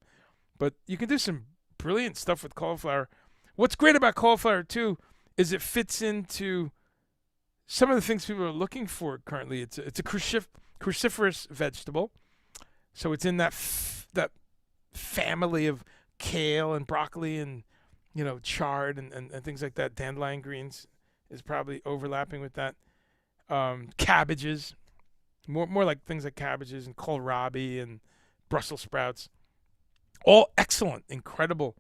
But you can do some brilliant stuff with cauliflower. What's great about cauliflower, too, is it fits into some of the things people are looking for currently. It's a cruciferous vegetable. So it's in that family of kale and broccoli and, you know, chard and things like that. Dandelion greens is probably overlapping with that. Cabbages, more like things like cabbages and kohlrabi and Brussels sprouts. All excellent, incredible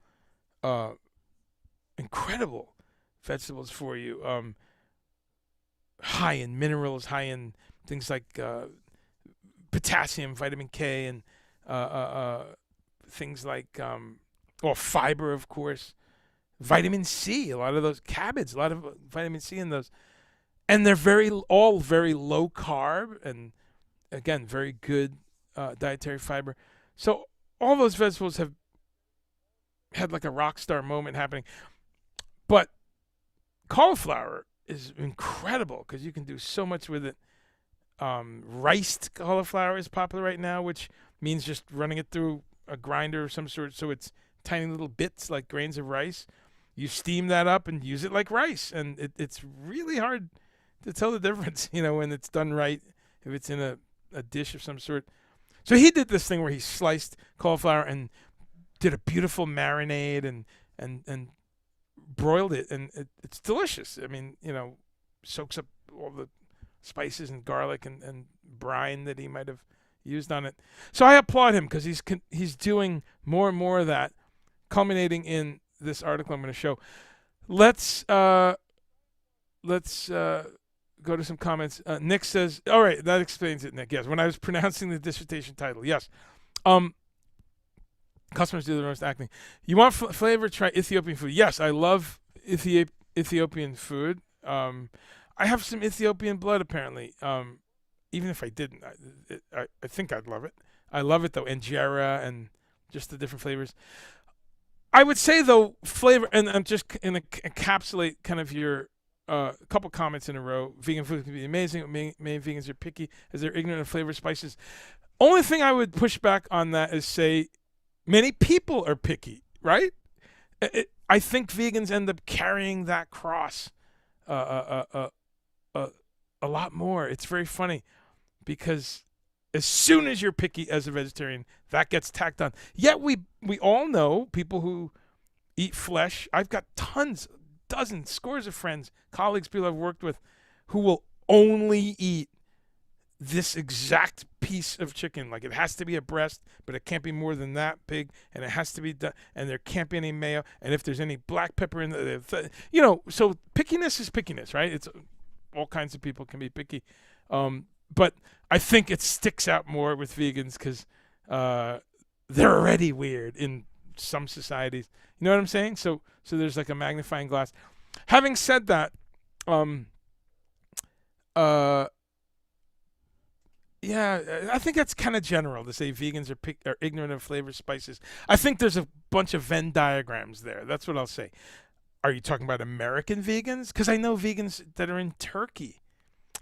vegetables for you. High in minerals, high in things like potassium, vitamin K, and things like fiber, of course. Vitamin C, a lot of those cabbage, a lot of vitamin C in those. And they're all very low carb and, again, very good dietary fiber. So all those vegetables have had like a rock star moment happening. But cauliflower is incredible because you can do so much with it. Riced cauliflower is popular right now, which means just running it through a grinder of some sort so it's tiny little bits like grains of rice. You steam that up and use it like rice, and it's really hard to tell the difference, you know, when it's done right, if it's in a dish of some sort. So he did this thing where he sliced cauliflower and did a beautiful marinade and broiled it, and it's delicious. I mean, you know, soaks up all the spices and garlic and brine that he might have used on it. So I applaud him because he's doing more and more of that, culminating in this article I'm going to show. Let's go to some comments. Nick says, all right, that explains it, Nick. Yes, when I was pronouncing the dissertation title. Yes. Customers do the most acting. You want flavor? Try Ethiopian food. Yes, I love Ethiopian food. I have some Ethiopian blood, apparently. Even if I didn't, I think I'd love it. I love it, though. Injera and just the different flavors. I would say, though, flavor, and I'm just going to encapsulate kind of your couple comments in a row. Vegan food can be amazing. Many vegans are picky as they're ignorant of flavor spices. Only thing I would push back on that is say many people are picky, right? I think vegans end up carrying that cross a lot more. It's very funny because as soon as you're picky as a vegetarian, that gets tacked on. Yet we all know people who eat flesh. I've got dozens, scores of friends, colleagues, people I've worked with who will only eat this exact piece of chicken. Like it has to be a breast, but it can't be more than that big, and it has to be done, and there can't be any mayo, and if there's any black pepper in so pickiness is pickiness, right? It's all kinds of people can be picky. but I think it sticks out more with vegans because they're already weird in some societies. You know what I'm saying? So there's like a magnifying glass. Having said that, yeah, I think that's kind of general to say vegans are ignorant of flavors, spices. I think there's a bunch of Venn diagrams there. That's what I'll say. Are you talking about American vegans? Because I know vegans that are in Turkey.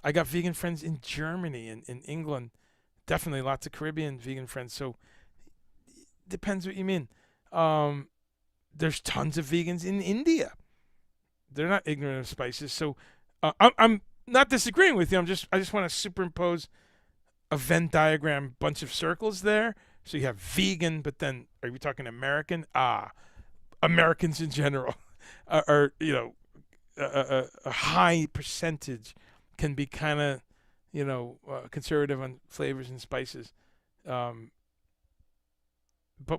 I got vegan friends in Germany and in England. Definitely lots of Caribbean vegan friends. So depends what you mean. There's tons of vegans in India. They're not ignorant of spices. So I'm not disagreeing with you. I just want to superimpose a Venn diagram, bunch of circles there. So you have vegan, but then are we talking American? Americans in general are a high percentage can be kind of conservative on flavors and spices, but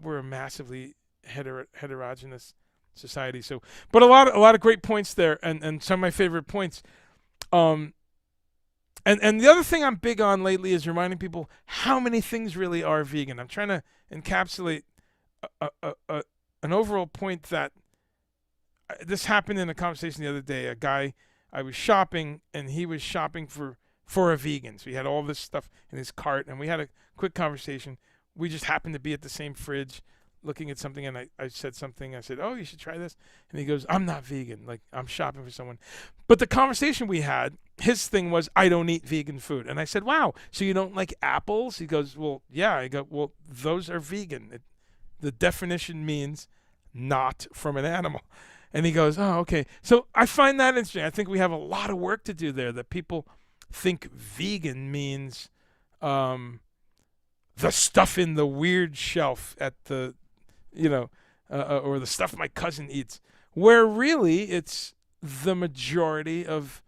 we're a massively heterogeneous society. So, but a lot of great points there, and some of my favorite points. And the other thing I'm big on lately is reminding people how many things really are vegan. I'm trying to encapsulate an overall point that this happened in a conversation the other day. A guy, I was shopping, and he was shopping for a vegan. So he had all this stuff in his cart, and we had a quick conversation. We just happened to be at the same fridge looking at something, and I said something. I said, oh, you should try this. And he goes, I'm not vegan. Like, I'm shopping for someone. But the conversation we had, his thing was, I don't eat vegan food. And I said, wow, so you don't like apples? He goes, well, yeah. I go, well, those are vegan. The definition means not from an animal. And he goes, oh, okay. So I find that interesting. I think we have a lot of work to do there, that people think vegan means the stuff in the weird shelf at the, or the stuff my cousin eats, where really it's the majority of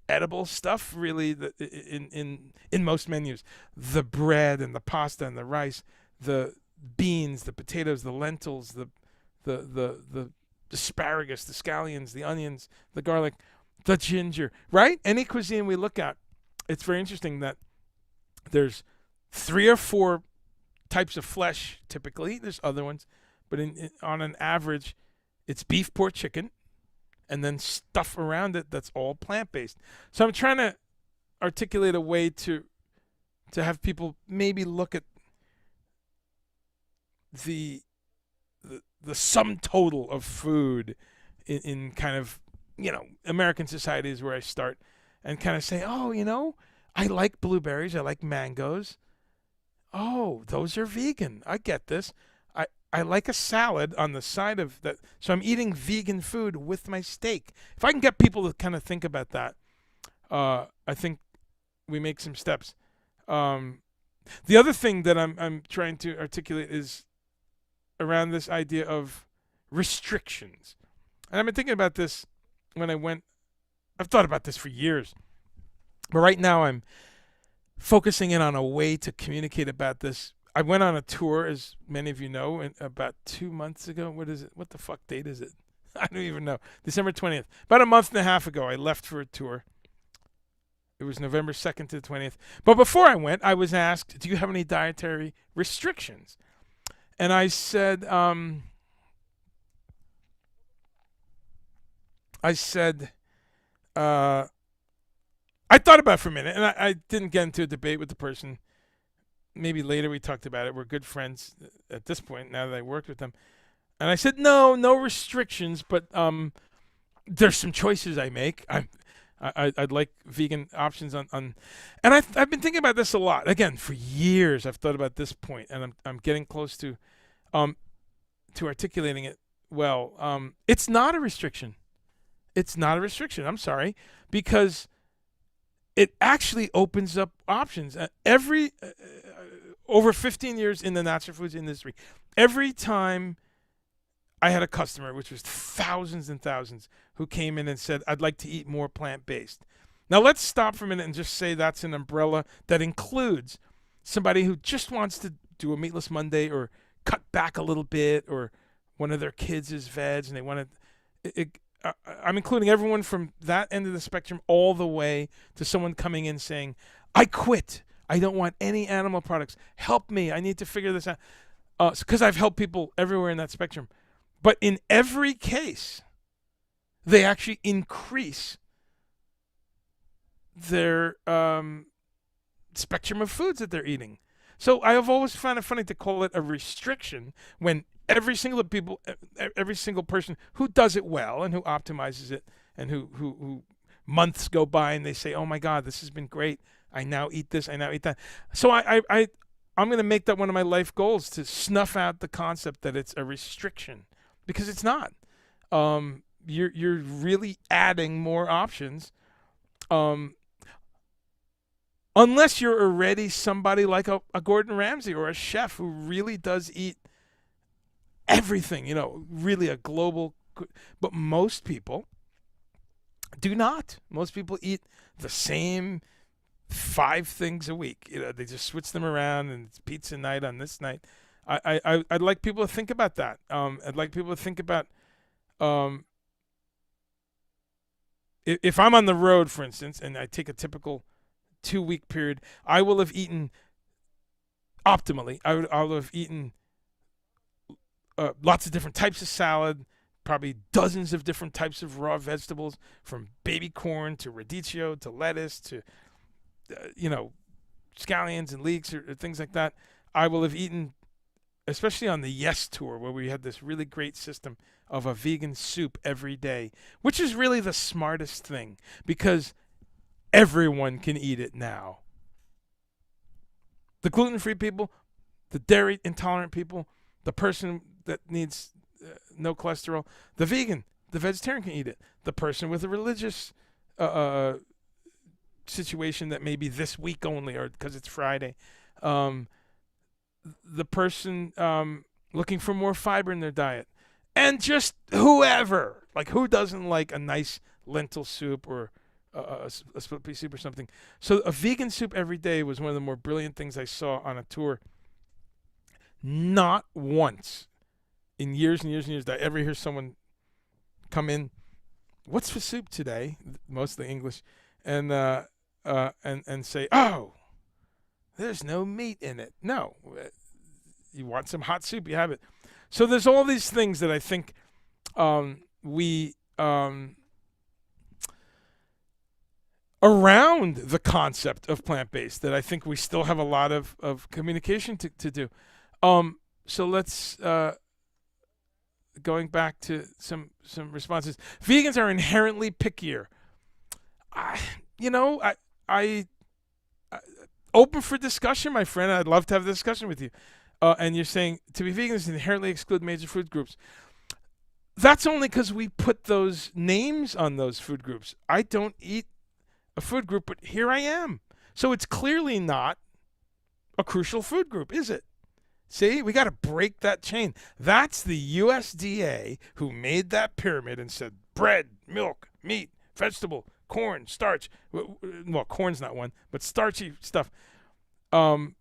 edible stuff, really, in most menus. The bread and the pasta and the rice, the beans, the potatoes, the lentils, the asparagus, the scallions, the onions, the garlic, the ginger, right? Any cuisine we look at, it's very interesting that there's 3 or 4 types of flesh typically. There's other ones, but on an average, it's beef, pork, chicken, and then stuff around it that's all plant-based. So I'm trying to articulate a way to have people maybe look at the sum total of food in kind of, American society is where I start, and kind of say, oh, I like blueberries, I like mangoes. Oh, those are vegan. I get this. I like a salad on the side of that. So I'm eating vegan food with my steak. If I can get people to kind of think about that, I think we make some steps. The other thing that I'm trying to articulate is around this idea of restrictions. And I've been thinking about this when I've thought about this for years. But right now I'm focusing in on a way to communicate about this. I went on a tour, as many of you know, about 2 months ago. What is it? What the fuck date is it? I don't even know. December 20th. About a month and a half ago, I left for a tour. It was November 2nd to the 20th. But before I went, I was asked, do you have any dietary restrictions? And I said, I thought about it for a minute, and I didn't get into a debate with the person. Maybe later we talked about it. We're good friends at this point, now that I worked with them. And I said, no restrictions, but there's some choices I make. I'd like vegan options on and I've been thinking about this a lot. Again, for years I've thought about this point, and I'm getting close to articulating it well. It's not a restriction. It's not a restriction. I'm sorry, because it actually opens up options. Over 15 years in the natural foods industry, every time I had a customer, which was thousands and thousands, who came in and said, I'd like to eat more plant-based. Now let's stop for a minute and just say that's an umbrella that includes somebody who just wants to do a Meatless Monday or cut back a little bit, or one of their kids is veg and they want to. I'm including everyone from that end of the spectrum all the way to someone coming in saying, I quit. I don't want any animal products. Help me. I need to figure this out. Because I've helped people everywhere in that spectrum. But in every case, they actually increase their spectrum of foods that they're eating. So I have always found it funny to call it a restriction when every single person who does it well and who optimizes it and who months go by and they say, oh my God, this has been great. I now eat this. I now eat that. So I'm going to make that one of my life goals, to snuff out the concept that it's a restriction, because it's not. You're really adding more options. Unless you're already somebody like a Gordon Ramsay or a chef who really does eat everything, really a global. But most people do not. Most people eat the same 5 things a week. They just switch them around, and it's pizza night on this night. I'd like people to think about that. I'd like people to think about if I'm on the road, for instance, and I take a typical 2-week period, I will have eaten optimally. I'll have eaten lots of different types of salad, probably dozens of different types of raw vegetables, from baby corn to radicchio to lettuce to scallions and leeks or things like that. I will have eaten, especially on the Yes Tour, where we had this really great system of a vegan soup every day, which is really the smartest thing, because everyone can eat it now. The gluten-free people, the dairy intolerant people, the person that needs no cholesterol, the vegan, the vegetarian can eat it. The person with a religious situation that may be this week only or because it's Friday. The person looking for more fiber in their diet. And just whoever. Like, who doesn't like a nice lentil soup or a split pea soup or something? So a vegan soup every day was one of the more brilliant things I saw on a tour. Not once in years and years and years did I ever hear someone come in, what's for soup today? Mostly English. And say, oh, there's no meat in it. No. You want some hot soup, you have it. So there's all these things that I think we around the concept of plant-based that I think we still have a lot of communication to do. So let's going back to some responses. Vegans are inherently pickier. I open for discussion, my friend. I'd love to have a discussion with you. And you're saying to be vegan is inherently exclude major food groups. That's only because we put those names on those food groups. I don't eat a food group, but here I am. So it's clearly not a crucial food group, is it? See, we got to break that chain. That's the USDA who made that pyramid and said bread, milk, meat, vegetable, corn, starch. Well, corn's not one, but starchy stuff. And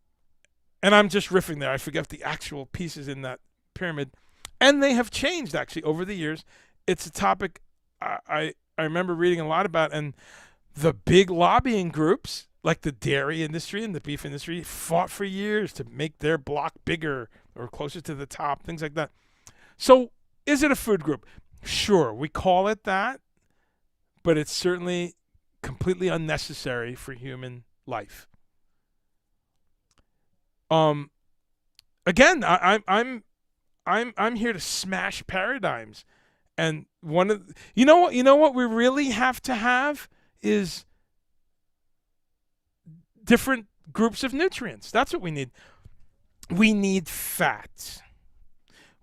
I'm just riffing there. I forget the actual pieces in that pyramid. And they have changed, actually, over the years. It's a topic I remember reading a lot about. And the big lobbying groups, like the dairy industry and the beef industry, fought for years to make their block bigger or closer to the top, things like that. So is it a food group? Sure, we call it that. But it's certainly completely unnecessary for human life. Again, I'm here to smash paradigms, and one of you know what we really have to have is different groups of nutrients. That's what we need. We need fats.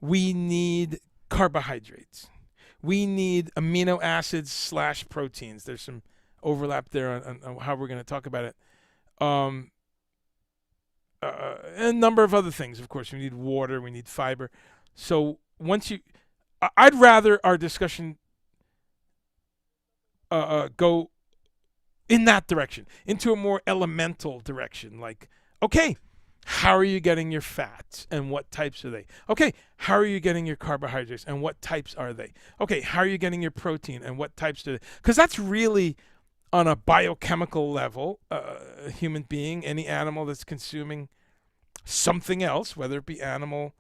We need carbohydrates. We need amino acids / proteins. There's some overlap there on how we're going to talk about it. A number of other things, of course. We need water. We need fiber. So I'd rather our discussion go in that direction, into a more elemental direction. Like, okay, how are you getting your fats and what types are they? Okay, how are you getting your carbohydrates and what types are they? Okay, how are you getting your protein and what types do they? Because that's really on a biochemical level, a human being, any animal that's consuming something else, whether it be animal,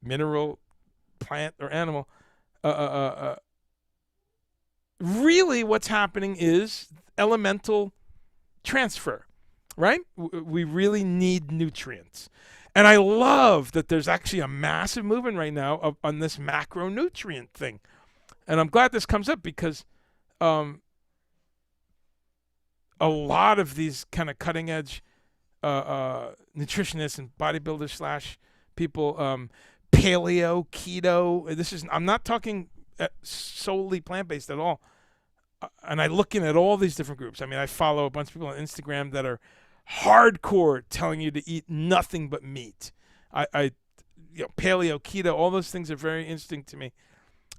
mineral, plant, or animal, really what's happening is elemental transfer, right? We really need nutrients. And I love that there's actually a massive movement right now on this macronutrient thing. And I'm glad this comes up because a lot of these kind of cutting edge nutritionists and bodybuilders / people, paleo, keto. I'm not talking solely plant-based at all. And I look in at all these different groups. I mean, I follow a bunch of people on Instagram that are hardcore telling you to eat nothing but meat. Paleo, keto, all those things are very interesting to me.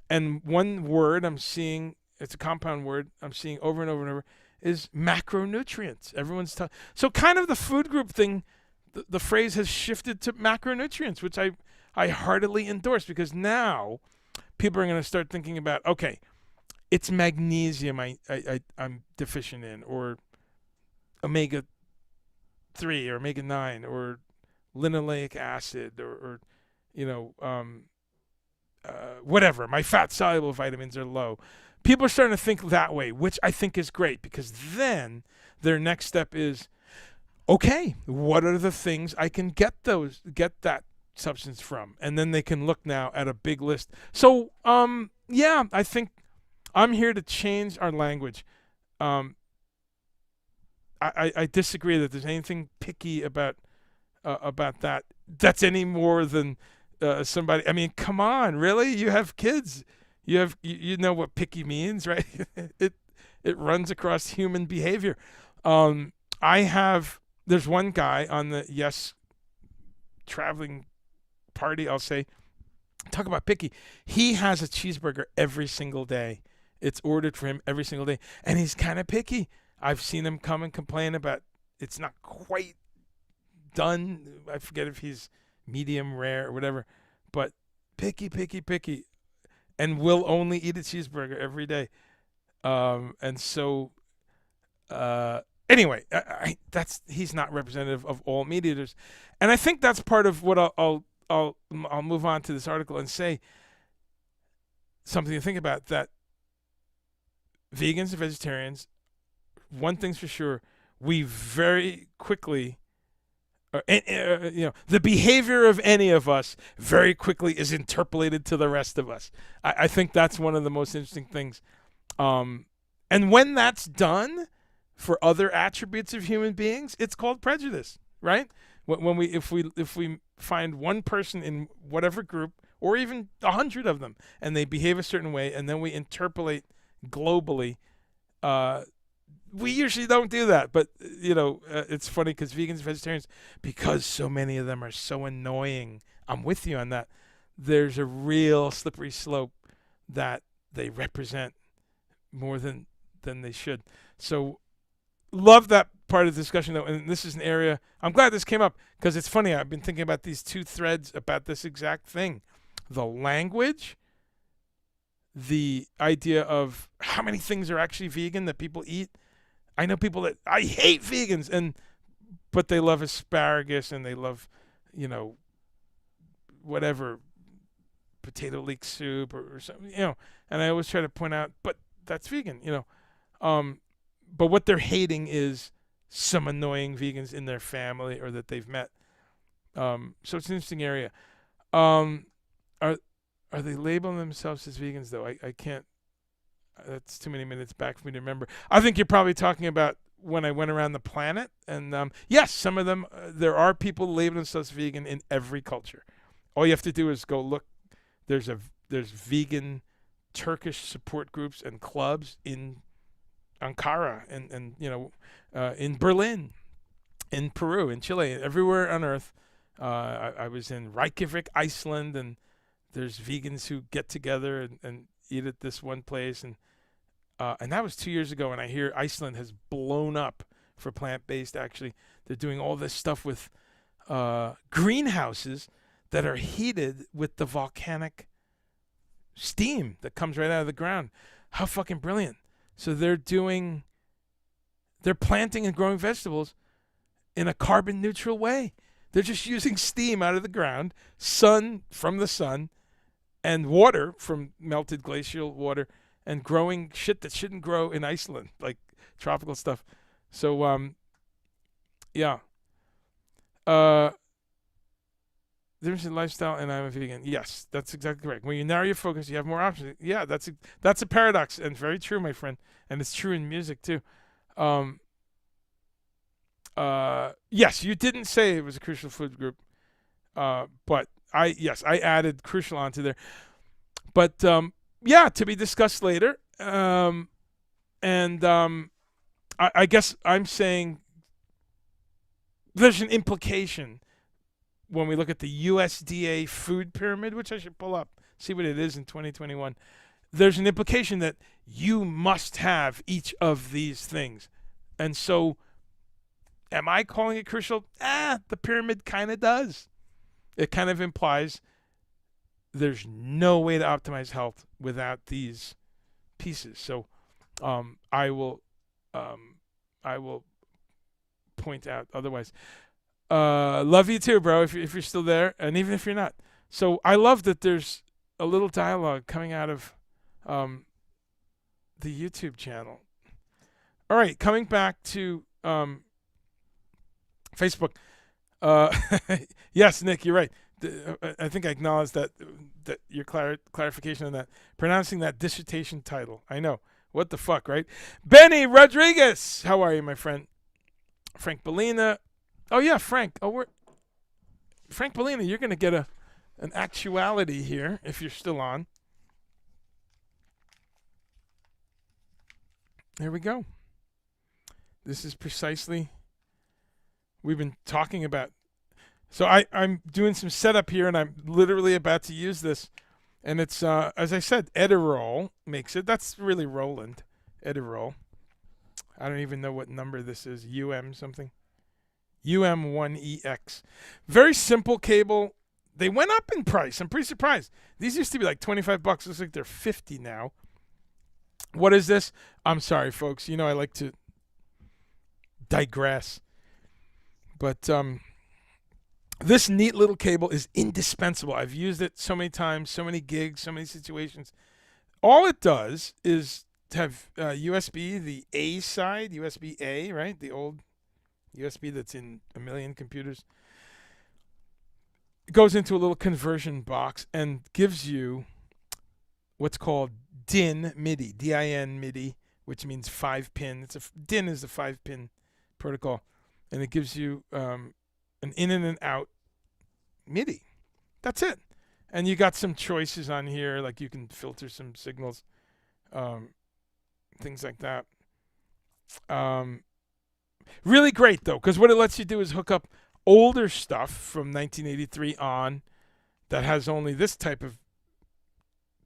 And one word I'm seeing, it's a compound word I'm seeing over and over and over, is macronutrients. Everyone's talking. So kind of the food group thing, the phrase has shifted to macronutrients, which I heartily endorse, because now people are going to start thinking about, okay, it's magnesium I'm deficient in, or omega-3 or omega-9 or linoleic acid or whatever. My fat-soluble vitamins are low. People are starting to think that way, which I think is great, because then their next step is, okay, what are the things I can get that substance from? And then they can look now at a big list. So, I think I'm here to change our language. I disagree that there's anything picky about that. That's any more than somebody. I mean, come on, really? You have kids. You know what picky means, right? It runs across human behavior. There's one guy on the Yes traveling party, I'll say, talk about picky. He has a cheeseburger every single day. It's ordered for him every single day, and he's kind of picky. I've seen him come and complain about it's not quite done. I forget if he's medium rare or whatever, but picky, and will only eat a cheeseburger every day. And so, anyway, he's not representative of all meat eaters, and I think that's part of what I'll move on to this article and say something to think about, that vegans and vegetarians, one thing's for sure, we very quickly, the behavior of any of us very quickly is interpolated to the rest of us. I think that's one of the most interesting things. And when that's done for other attributes of human beings, it's called prejudice, right? If we find one person in whatever group, or even 100 of them, and they behave a certain way, and then we interpolate globally, we usually don't do that. But it's funny because vegans and vegetarians, because so many of them are so annoying, I'm with you on that, there's a real slippery slope that they represent more than they should. So love that part of the discussion, though, and this is an area, I'm glad this came up, because it's funny, I've been thinking about these two threads about this exact thing. The language, the idea of how many things are actually vegan that people eat. I know people that, I hate vegans, but they love asparagus, and they love, whatever, potato leek soup or something, and I always try to point out, but that's vegan, but what they're hating is some annoying vegans in their family or that they've met. So it's an interesting area. Are they labeling themselves as vegans, though? I can't. That's too many minutes back for me to remember. I think you're probably talking about when I went around the planet. And yes, some of them, there are people labeling themselves vegan in every culture. All you have to do is go look. There's vegan Turkish support groups and clubs in Ankara and in Berlin, in Peru, in Chile, everywhere on earth. I was in Reykjavik, Iceland, and there's vegans who get together and eat at this one place, and that was 2 years ago. And I hear Iceland has blown up for plant-based. Actually, they're doing all this stuff with greenhouses that are heated with the volcanic steam that comes right out of the ground. How fucking brilliant! So they're doing They're planting and growing vegetables in a carbon neutral way. They're just using steam out of the ground, sun from the sun, and water from melted glacial water, and growing shit that shouldn't grow in Iceland, like tropical stuff. So, yeah. Difference in lifestyle, and I'm a vegan. Yes, that's exactly correct. When you narrow your focus, you have more options. Yeah, that's a paradox, and very true, my friend. And it's true in music too. Yes, you didn't say it was a crucial food group, but I added crucial onto there. But yeah, to be discussed later. I guess I'm saying there's an implication when we look at the USDA food pyramid, which I should pull up, see what it is in 2021. There's an implication that you must have each of these things. And so, am I calling it crucial? The pyramid kind of does. It kind of implies there's no way to optimize health without these pieces. So, I will point out otherwise. Love you too, bro, if you're still there, and even if you're not. So I love that there's a little dialogue coming out of the YouTube channel. All right, coming back to Facebook. Yes, Nick, you're right. I think I acknowledged that your clarification on that. Pronouncing that dissertation title. I know. What the fuck, right? Benny Rodriguez, how are you, my friend? Frank Bellina. Oh yeah, Frank. Frank Bellina. You're gonna get an actuality here if you're still on. There we go. This is precisely we've been talking about. So I'm doing some setup here, and I'm literally about to use this, and it's as I said, Edirol makes it. That's really Roland Edirol. I don't even know what number this is. something. UM1EX. Very simple cable. They went up in price. I'm pretty surprised. These used to be like $25. Looks like they're $50 now. What is this? I'm sorry, folks. You know I like to digress. But this neat little cable is indispensable. I've used it so many times, so many gigs, so many situations. All it does is to have USB, the A side, USB A, right? The old USB that's in a million computers. It goes into a little conversion box and gives you what's called DIN MIDI, D-I-N MIDI, which means 5-pin. DIN is a 5-pin protocol, and it gives you an in and an out MIDI. That's it. And you got some choices on here, like you can filter some signals, things like that. Really great, though, because what it lets you do is hook up older stuff from 1983 on that has only this type of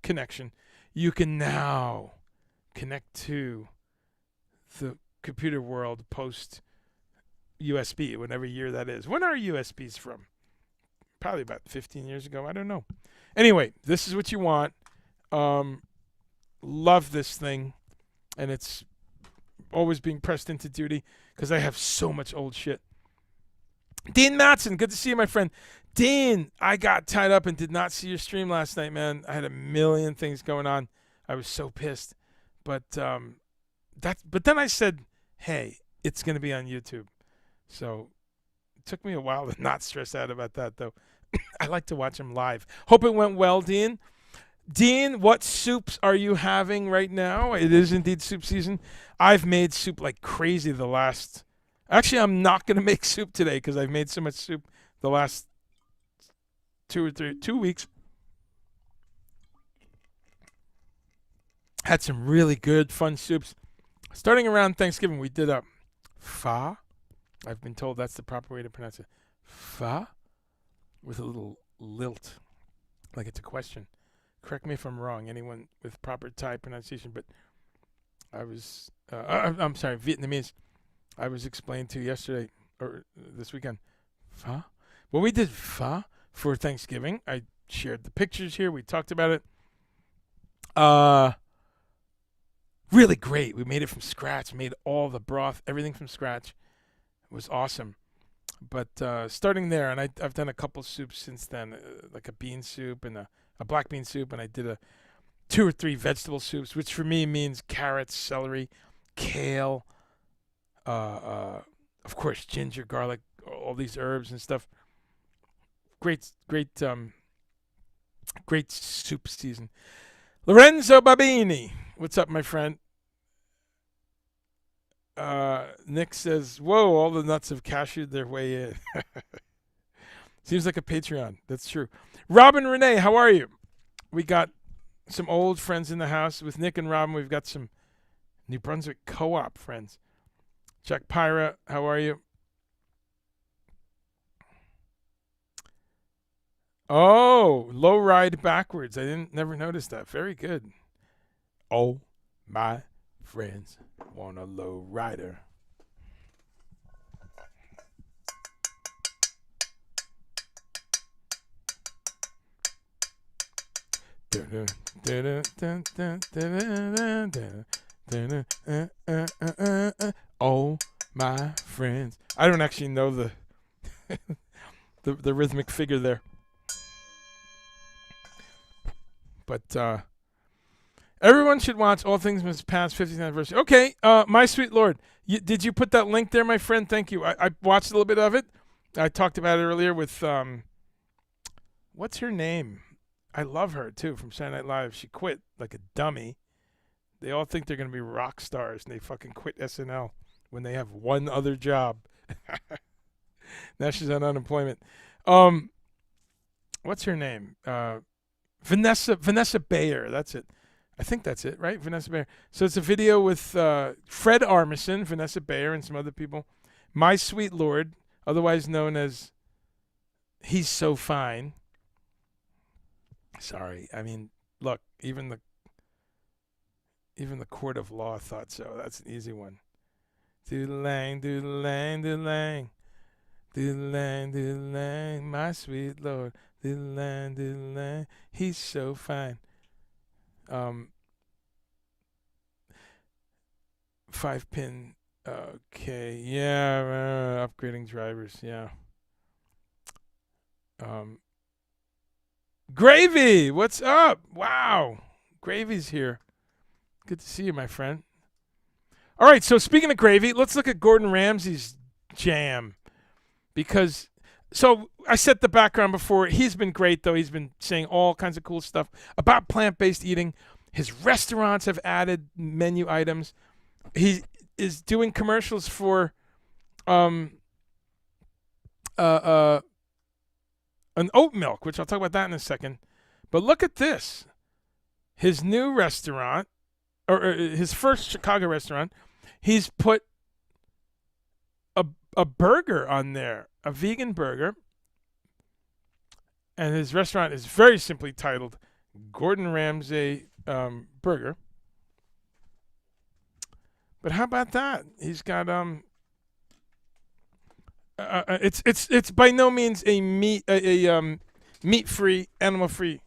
connection. You can now connect to the computer world post USB, whatever year that is. When are USBs from? Probably about 15 years ago. I don't know. Anyway, this is what you want. Love this thing, and it's always being pressed into duty because I have so much old shit. Dean Matson, good to see you, my friend. Dean, I got tied up and did not see your stream last night, man. I had a million things going on. I was so pissed. But then I said, hey, it's going to be on YouTube. So it took me a while to not stress out about that, though. I like to watch him live. Hope it went well, Dean. Dean, what soups are you having right now? It is indeed soup season. I've made soup like crazy the last... Actually, I'm not going to make soup today because I've made so much soup the last 2 weeks. Had some really good, fun soups. Starting around Thanksgiving, we did a pho. I've been told that's the proper way to pronounce it. Pho? With a little lilt. Like it's a question. Correct me if I'm wrong, anyone with proper Thai pronunciation, but I was, I'm sorry, Vietnamese. I was explained to yesterday, or this weekend, pho? Well, we did pho for Thanksgiving. I shared the pictures here. We talked about it. really great. We made it from scratch. Made all the broth, everything from scratch. It was awesome. But starting there, and I've done a couple soups since then, like a bean soup and a black bean soup, and I did 2 or 3 vegetable soups, which for me means carrots, celery, kale, of course, ginger, garlic, all these herbs and stuff. Great soup season. Lorenzo Babini, what's up, my friend? Nick says, whoa, all the nuts have cashewed their way in. Seems like a Patreon. That's true. Robin Renee, how are you? We got some old friends in the house. With Nick and Robin, we've got some New Brunswick co-op friends. Jack Pyra, how are you? Oh, low ride backwards. I never noticed that. Very good. Oh, my friends want a low rider. Oh, my friends. I don't actually know the the rhythmic figure there. But everyone should watch All Things Must Pass 50th anniversary. Okay, My Sweet Lord. Did you put that link there, my friend? Thank you. I watched a little bit of it. I talked about it earlier with, what's her name? I love her, too, from Saturday Night Live. She quit like a dummy. They all think they're going to be rock stars, and they fucking quit SNL when they have one other job. Now she's on unemployment. What's her name? Vanessa Bayer. That's it. I think that's it, right? Vanessa Bayer. So it's a video with Fred Armisen, Vanessa Bayer, and some other people. My Sweet Lord, otherwise known as He's So Fine. Sorry. I mean, look, even the court of law thought so. That's an easy one. Doodle-lang, doodle-lang, doodle-lang. Doodle-lang, doodle-lang, my sweet Lord. Doodle-lang, doodle-lang, He's so fine. 5-pin. Okay. Yeah. Upgrading drivers. Yeah. Gravy, what's up? Wow. Gravy's here. Good to see you, my friend. All right, so speaking of gravy, let's look at Gordon Ramsay's jam. Because, so I set the background before. He's been great, though. He's been saying all kinds of cool stuff about plant-based eating. His restaurants have added menu items. He is doing commercials for an oat milk, which I'll talk about that in a second. But look at this. His new restaurant, or his first Chicago restaurant, he's put a burger on there, a vegan burger. And his restaurant is very simply titled Gordon Ramsay Burger. But how about that? He's got it's by no means a meat-free, animal-free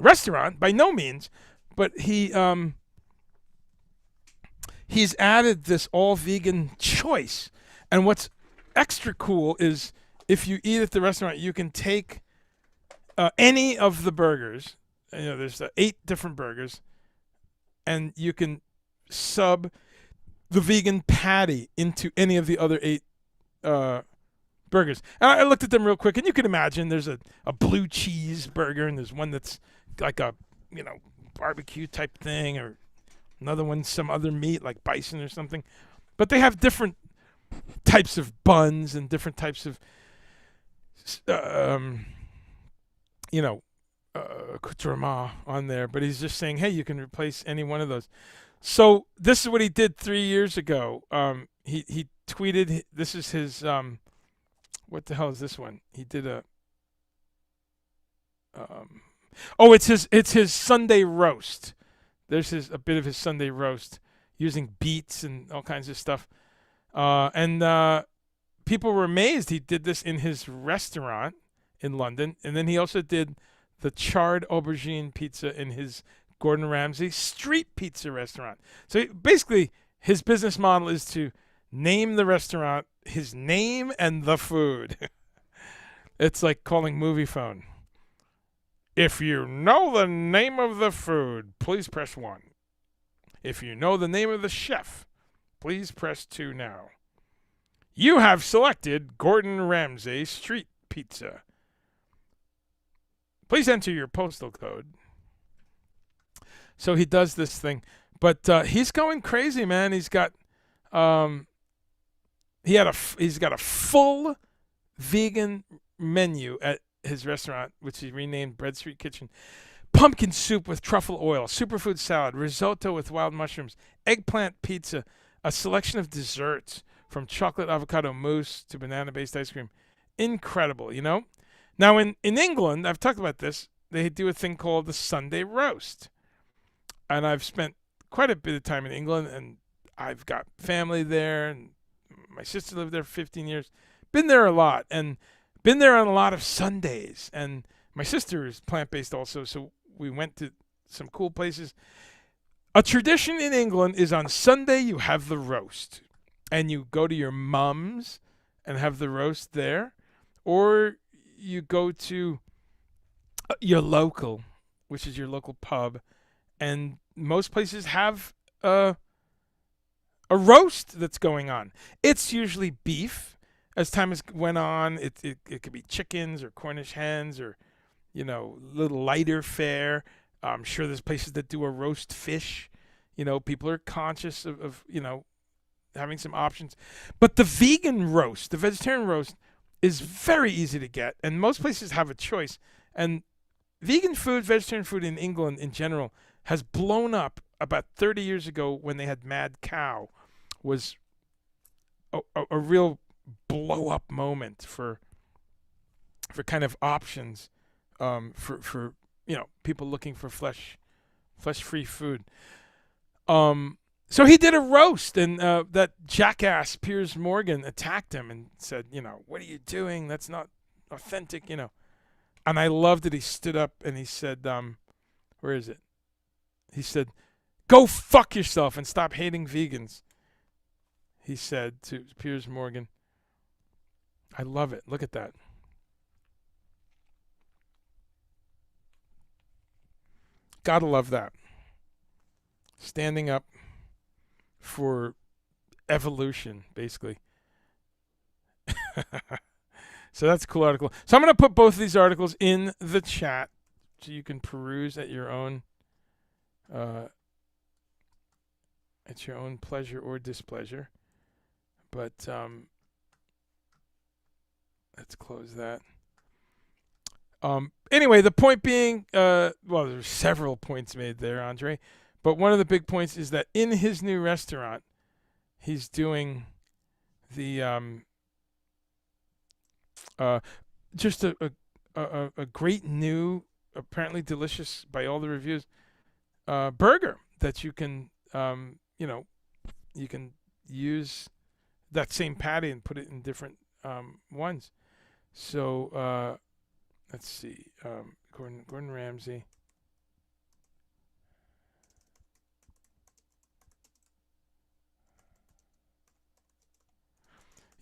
restaurant, by no means, but he's added this all-vegan choice. And what's extra cool is if you eat at the restaurant, you can take any of the burgers. You know, there's 8 different burgers, and you can sub the vegan patty into any of the other 8 burgers. And I looked at them real quick, and you can imagine there's a blue cheese burger, and there's one that's like a, barbecue type thing, or another one, some other meat like bison or something. But they have different types of buns and different types of, accoutrement on there. But he's just saying, hey, you can replace any one of those. So this is what he did 3 years ago. He tweeted, this is his, what the hell is this one? He did it's his Sunday roast. There's a bit of his Sunday roast using beets and all kinds of stuff. And people were amazed he did this in his restaurant in London. And then he also did the charred aubergine pizza in his Gordon Ramsay Street Pizza Restaurant. So basically, his business model is to name the restaurant his name and the food. It's like calling movie phone. If you know the name of the food, please press 1. If you know the name of the chef, please press 2 now. You have selected Gordon Ramsay Street Pizza. Please enter your postal code. So he does this thing, but he's going crazy, man. He's got he's got a full vegan menu at his restaurant, which he renamed Bread Street Kitchen. Pumpkin soup with truffle oil, superfood salad, risotto with wild mushrooms, eggplant pizza, a selection of desserts from chocolate avocado mousse to banana-based ice cream. Incredible, you know? Now, in England, I've talked about this, they do a thing called the Sunday roast. And I've spent quite a bit of time in England, and I've got family there, and my sister lived there for 15 years. Been there a lot, and been there on a lot of Sundays. And my sister is plant-based also, so we went to some cool places. A tradition in England is on Sunday you have the roast, and you go to your mum's and have the roast there, or you go to your local, which is your local pub, and most places have a roast that's going on. It's usually beef. As time has went on, it could be chickens or Cornish hens or, you know, little lighter fare. I'm sure there's places that do a roast fish. You know, people are conscious of you know, having some options. But the vegan roast, the vegetarian roast, is very easy to get, and most places have a choice. And vegan food, vegetarian food in England in general has blown up about 30 years ago when they had Mad Cow. Was a real blow-up moment for kind of options for you know, people looking for flesh-free food. So he did a roast, and that jackass Piers Morgan attacked him and said, you know, what are you doing? That's not authentic, you know. And I loved it. He stood up and he said, where is it? He said, go fuck yourself and stop hating vegans. He said to Piers Morgan. I love it. Look at that. Gotta love that. Standing up for evolution, basically. So that's a cool article. So I'm going to put both of these articles in the chat so you can peruse at your own pleasure or displeasure. But let's close that. Anyway, the point being, well, there's several points made there, Andre. But one of the big points is that in his new restaurant, he's doing the just a great new, apparently delicious by all the reviews, burger that you can you know, you can use that same patty and put it in different ones. So let's see, Gordon Ramsay.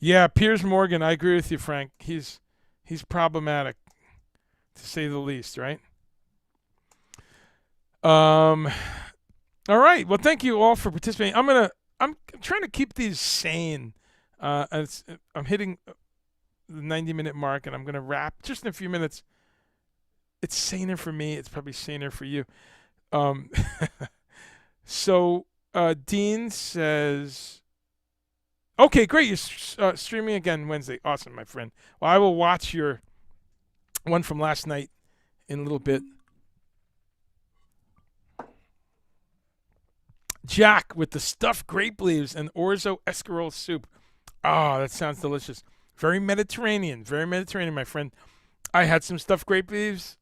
Yeah, Piers Morgan, I agree with you, Frank. He's problematic, to say the least, right? All right. Well, thank you all for participating. I'm trying to keep these sane. I'm hitting the 90-minute mark, and I'm gonna wrap just in a few minutes. It's saner for me. It's probably saner for you. So Dean says, okay, great. You're streaming again Wednesday. Awesome, my friend. Well, I will watch your one from last night in a little bit. Jack with the stuffed grape leaves and orzo escarole soup. Oh, that sounds delicious. Very Mediterranean, my friend. I had some stuffed grape leaves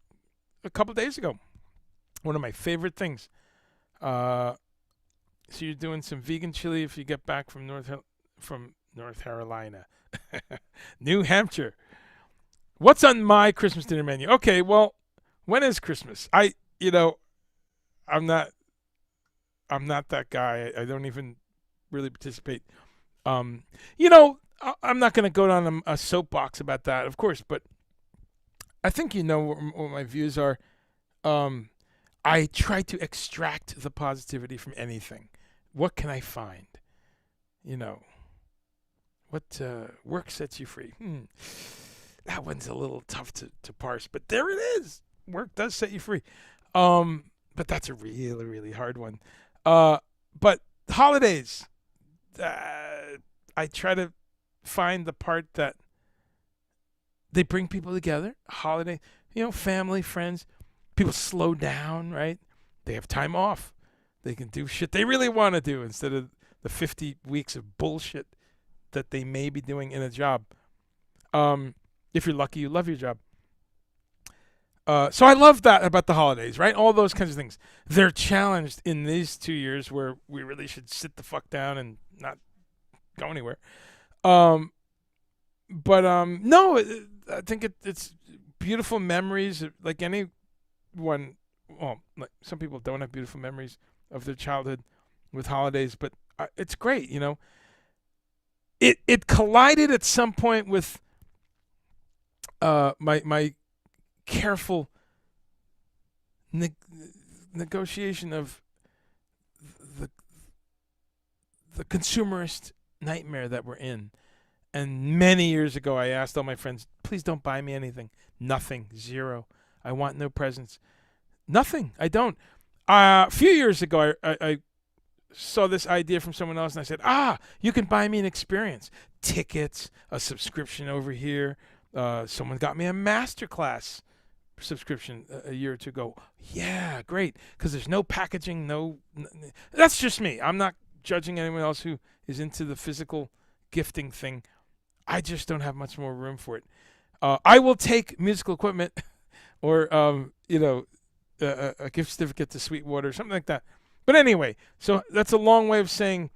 a couple days ago. One of my favorite things. So you're doing some vegan chili if you get back from North Carolina. New Hampshire. What's on my Christmas dinner menu? Okay, well, when is Christmas? I'm not that guy. I don't even really participate. I'm not going to go down a soapbox about that, of course, but I think you know what my views are. I try to extract the positivity from anything. What can I find? What work sets you free? That one's a little tough to parse, but there it is. Work does set you free. But that's a really, really hard one. But holidays, I try to find the part that they bring people together. Holiday, family, friends. People slow down, right? They have time off. They can do shit they really want to do instead of the 50 weeks of bullshit that they may be doing in a job. If you're lucky, you love your job. So I love that about the holidays, right? All those kinds of things. They're challenged in these 2 years where we really should sit the fuck down and not go anywhere. No, I think it's beautiful memories. Like anyone, like some people don't have beautiful memories of their childhood with holidays, but it's great, It collided at some point with my careful negotiation of the consumerist nightmare that we're in. And many years ago, I asked all my friends, please don't buy me anything. Nothing. Zero. I want no presents. Nothing. I don't. A few years ago, I saw this idea from someone else, and I said, you can buy me an experience. Tickets, a subscription over here. Someone got me a masterclass subscription a year or two ago. Yeah, great. Because there's no packaging, that's just me. I'm not judging anyone else who is into the physical gifting thing. I just don't have much more room for it. I will take musical equipment or, a gift certificate to Sweetwater, something like that. But anyway, so that's a long way of saying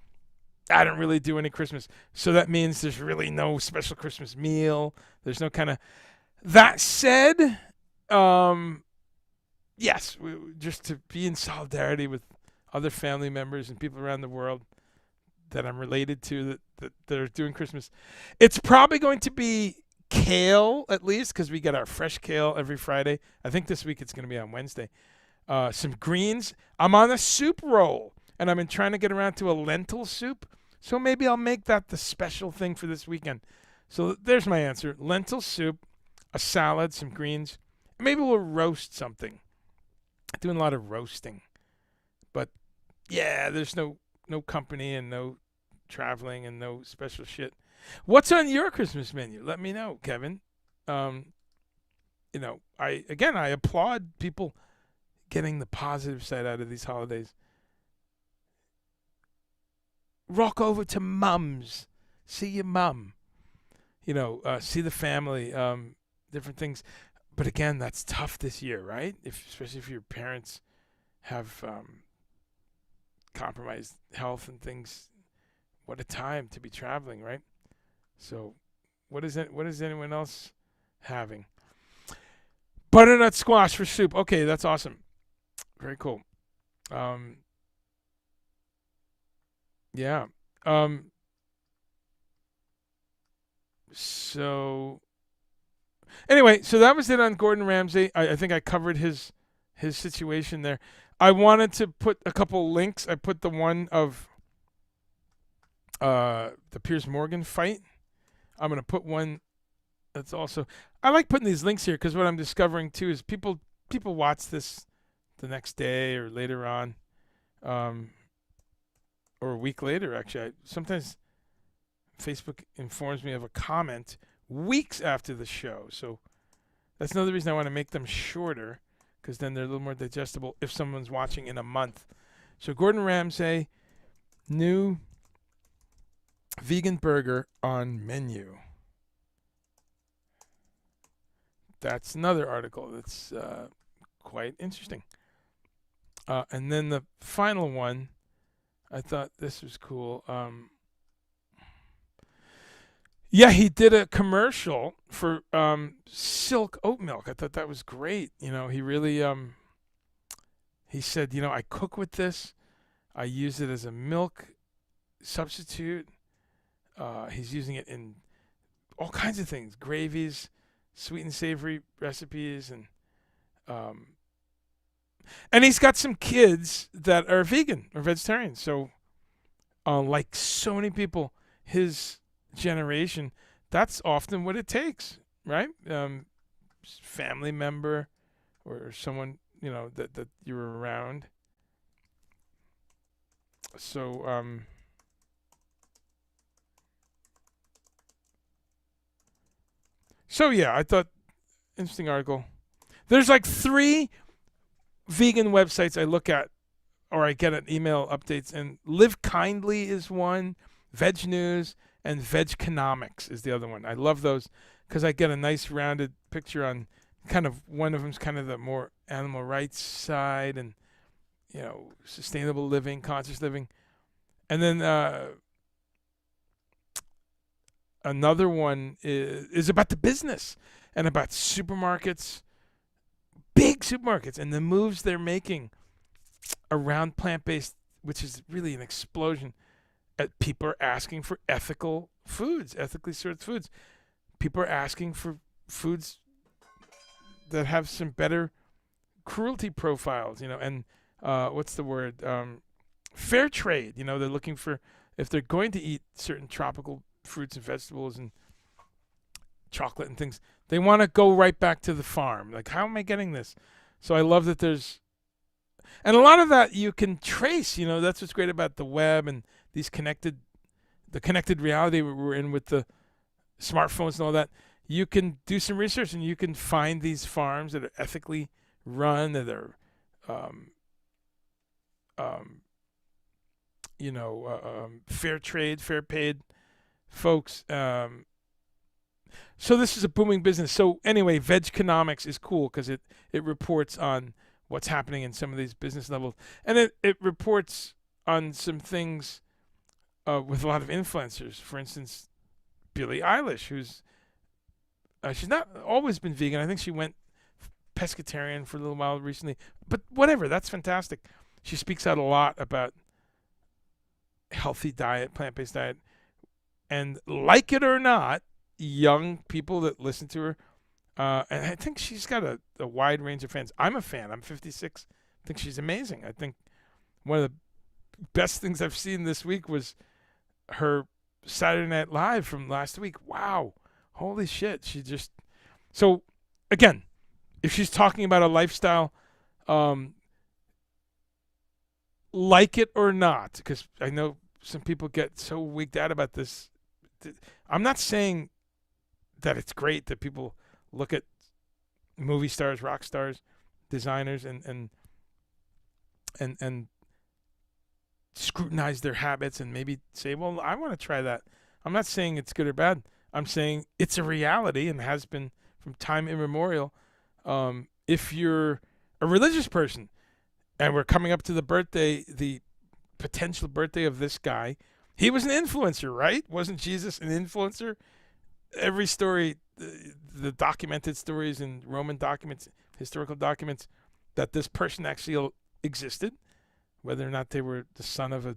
I don't really do any Christmas. So that means there's really no special Christmas meal. There's no kind of... That said, yes, just to be in solidarity with other family members and people around the world that I'm related to that are doing Christmas. It's probably going to be kale, at least, because we get our fresh kale every Friday. I think this week it's going to be on Wednesday. Some greens. I'm on a soup roll, and I've been trying to get around to a lentil soup. So maybe I'll make that the special thing for this weekend. So there's my answer. Lentil soup, a salad, some greens. Maybe we'll roast something. I'm doing a lot of roasting. But, yeah, there's no company and no traveling and no special shit. What's on your Christmas menu? Let me know, Kevin. I applaud people getting the positive side out of these holidays. Rock over to Mum's. See your mum. See the family. Different things. But again, that's tough this year, right? Especially if your parents have compromised health and things. What a time to be traveling, right? So, what is anyone else having? Butternut squash for soup. Okay, that's awesome. Very cool. Yeah. So anyway, so that was it on Gordon Ramsay. I think I covered his situation there. I wanted to put a couple links. I put the one of the Piers Morgan fight. I'm going to put one that's also... I like putting these links here because what I'm discovering too is people watch this the next day or later on, or a week later, actually. Sometimes Facebook informs me of a comment weeks after the show. So that's another reason I want to make them shorter, because then they're a little more digestible if someone's watching in a month. So Gordon Ramsay, new vegan burger on menu. That's another article that's quite interesting. And then the final one, I thought this was cool. Yeah, he did a commercial for Silk oat milk. I thought that was great. He really he said, I cook with this. I use it as a milk substitute. He's using it in all kinds of things, gravies, sweet and savory recipes, and he's got some kids that are vegan or vegetarian. So, like so many people his generation, that's often what it takes, right? Family member or someone that you're around. So yeah, I thought interesting article. There's like 3 vegan websites I look at, or I get an email updates, and Live Kindly is one, Veg News, and Vegconomics is the other one. I love those because I get a nice rounded picture on kind of, one of them's kind of the more animal rights side and sustainable living, conscious living, and then another one is about the business and about supermarkets, big supermarkets, and the moves they're making around plant-based, which is really an explosion. People are asking for ethical foods, ethically sourced foods. People are asking for foods that have some better cruelty profiles, and what's the word? Fair trade. They're looking for, if they're going to eat certain tropical fruits and vegetables and chocolate and things, they want to go right back to the farm. Like, how am I getting this? So I love that there's, and a lot of that you can trace. That's what's great about the web and these connected reality we're in with the smartphones and all that. You can do some research and you can find these farms that are ethically run, that are fair trade, fair paid folks. So this is a booming business. So anyway, Vegconomics is cool because it reports on what's happening in some of these business levels, and it reports on some things with a lot of influencers. For instance, Billie Eilish, who's she's not always been vegan. I think she went pescatarian for a little while recently, but whatever, that's fantastic. She speaks out a lot about healthy diet, plant-based diet, and like it or not, young people that listen to her, and I think she's got a wide range of fans. I'm a fan. I'm 56. I think she's amazing. I think one of the best things I've seen this week was her Saturday Night Live from last week. Wow. Holy shit. So again, if she's talking about a lifestyle, like it or not, because I know some people get so wigged out about this. I'm not saying that it's great that people look at movie stars, rock stars, designers, and scrutinize their habits and maybe say, well, I want to try that. I'm not saying it's good or bad. I'm saying it's a reality and has been from time immemorial. If you're a religious person and we're coming up to the potential birthday of this guy, he was an influencer, right? Wasn't Jesus an influencer? Every story, the documented stories in Roman documents, historical documents, that this person actually existed. Whether or not they were the son of an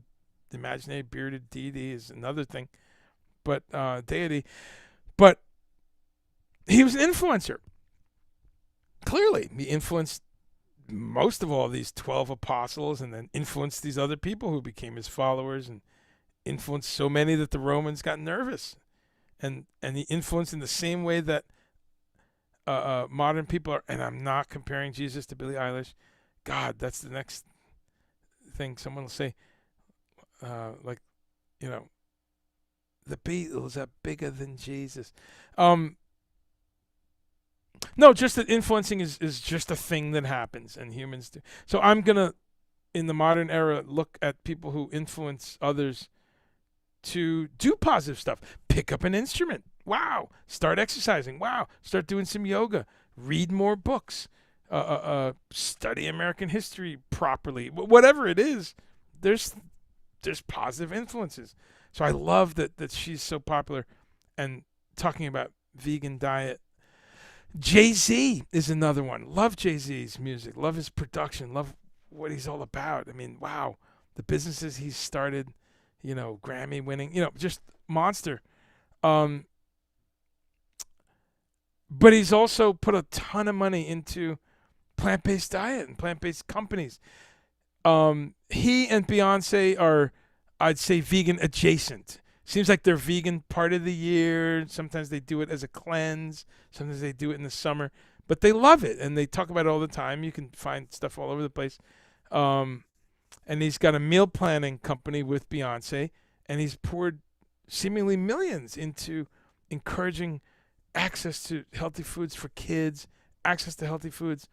imaginary bearded deity is another thing, but deity. But he was an influencer. Clearly, he influenced most of all these 12 apostles, and then influenced these other people who became his followers, and influenced so many that the Romans got nervous. And he influenced in the same way that modern people are. And I'm not comparing Jesus to Billie Eilish. God, that's the next thing someone will say. The Beatles are bigger than Jesus. No, just that influencing is just a thing that happens, and humans do. So I'm going to, in the modern era, look at people who influence others to do positive stuff. Pick up an instrument. Wow. Start exercising. Wow. Start doing some yoga. Read more books. Study American history properly. Whatever it is, there's positive influences. So I love that she's so popular and talking about vegan diet. Jay-Z is another one. Love Jay-Z's music. Love his production. Love what he's all about. I mean, wow, the businesses he's started, Grammy winning, just monster. But he's also put a ton of money into plant-based diet and plant-based companies. He and Beyonce are, I'd say, vegan adjacent. Seems like they're vegan part of the year. Sometimes they do it as a cleanse. Sometimes they do it in the summer. But they love it, and they talk about it all the time. You can find stuff all over the place. And he's got a meal planning company with Beyonce, and he's poured seemingly millions into encouraging access to healthy foods for kids, access to healthy foods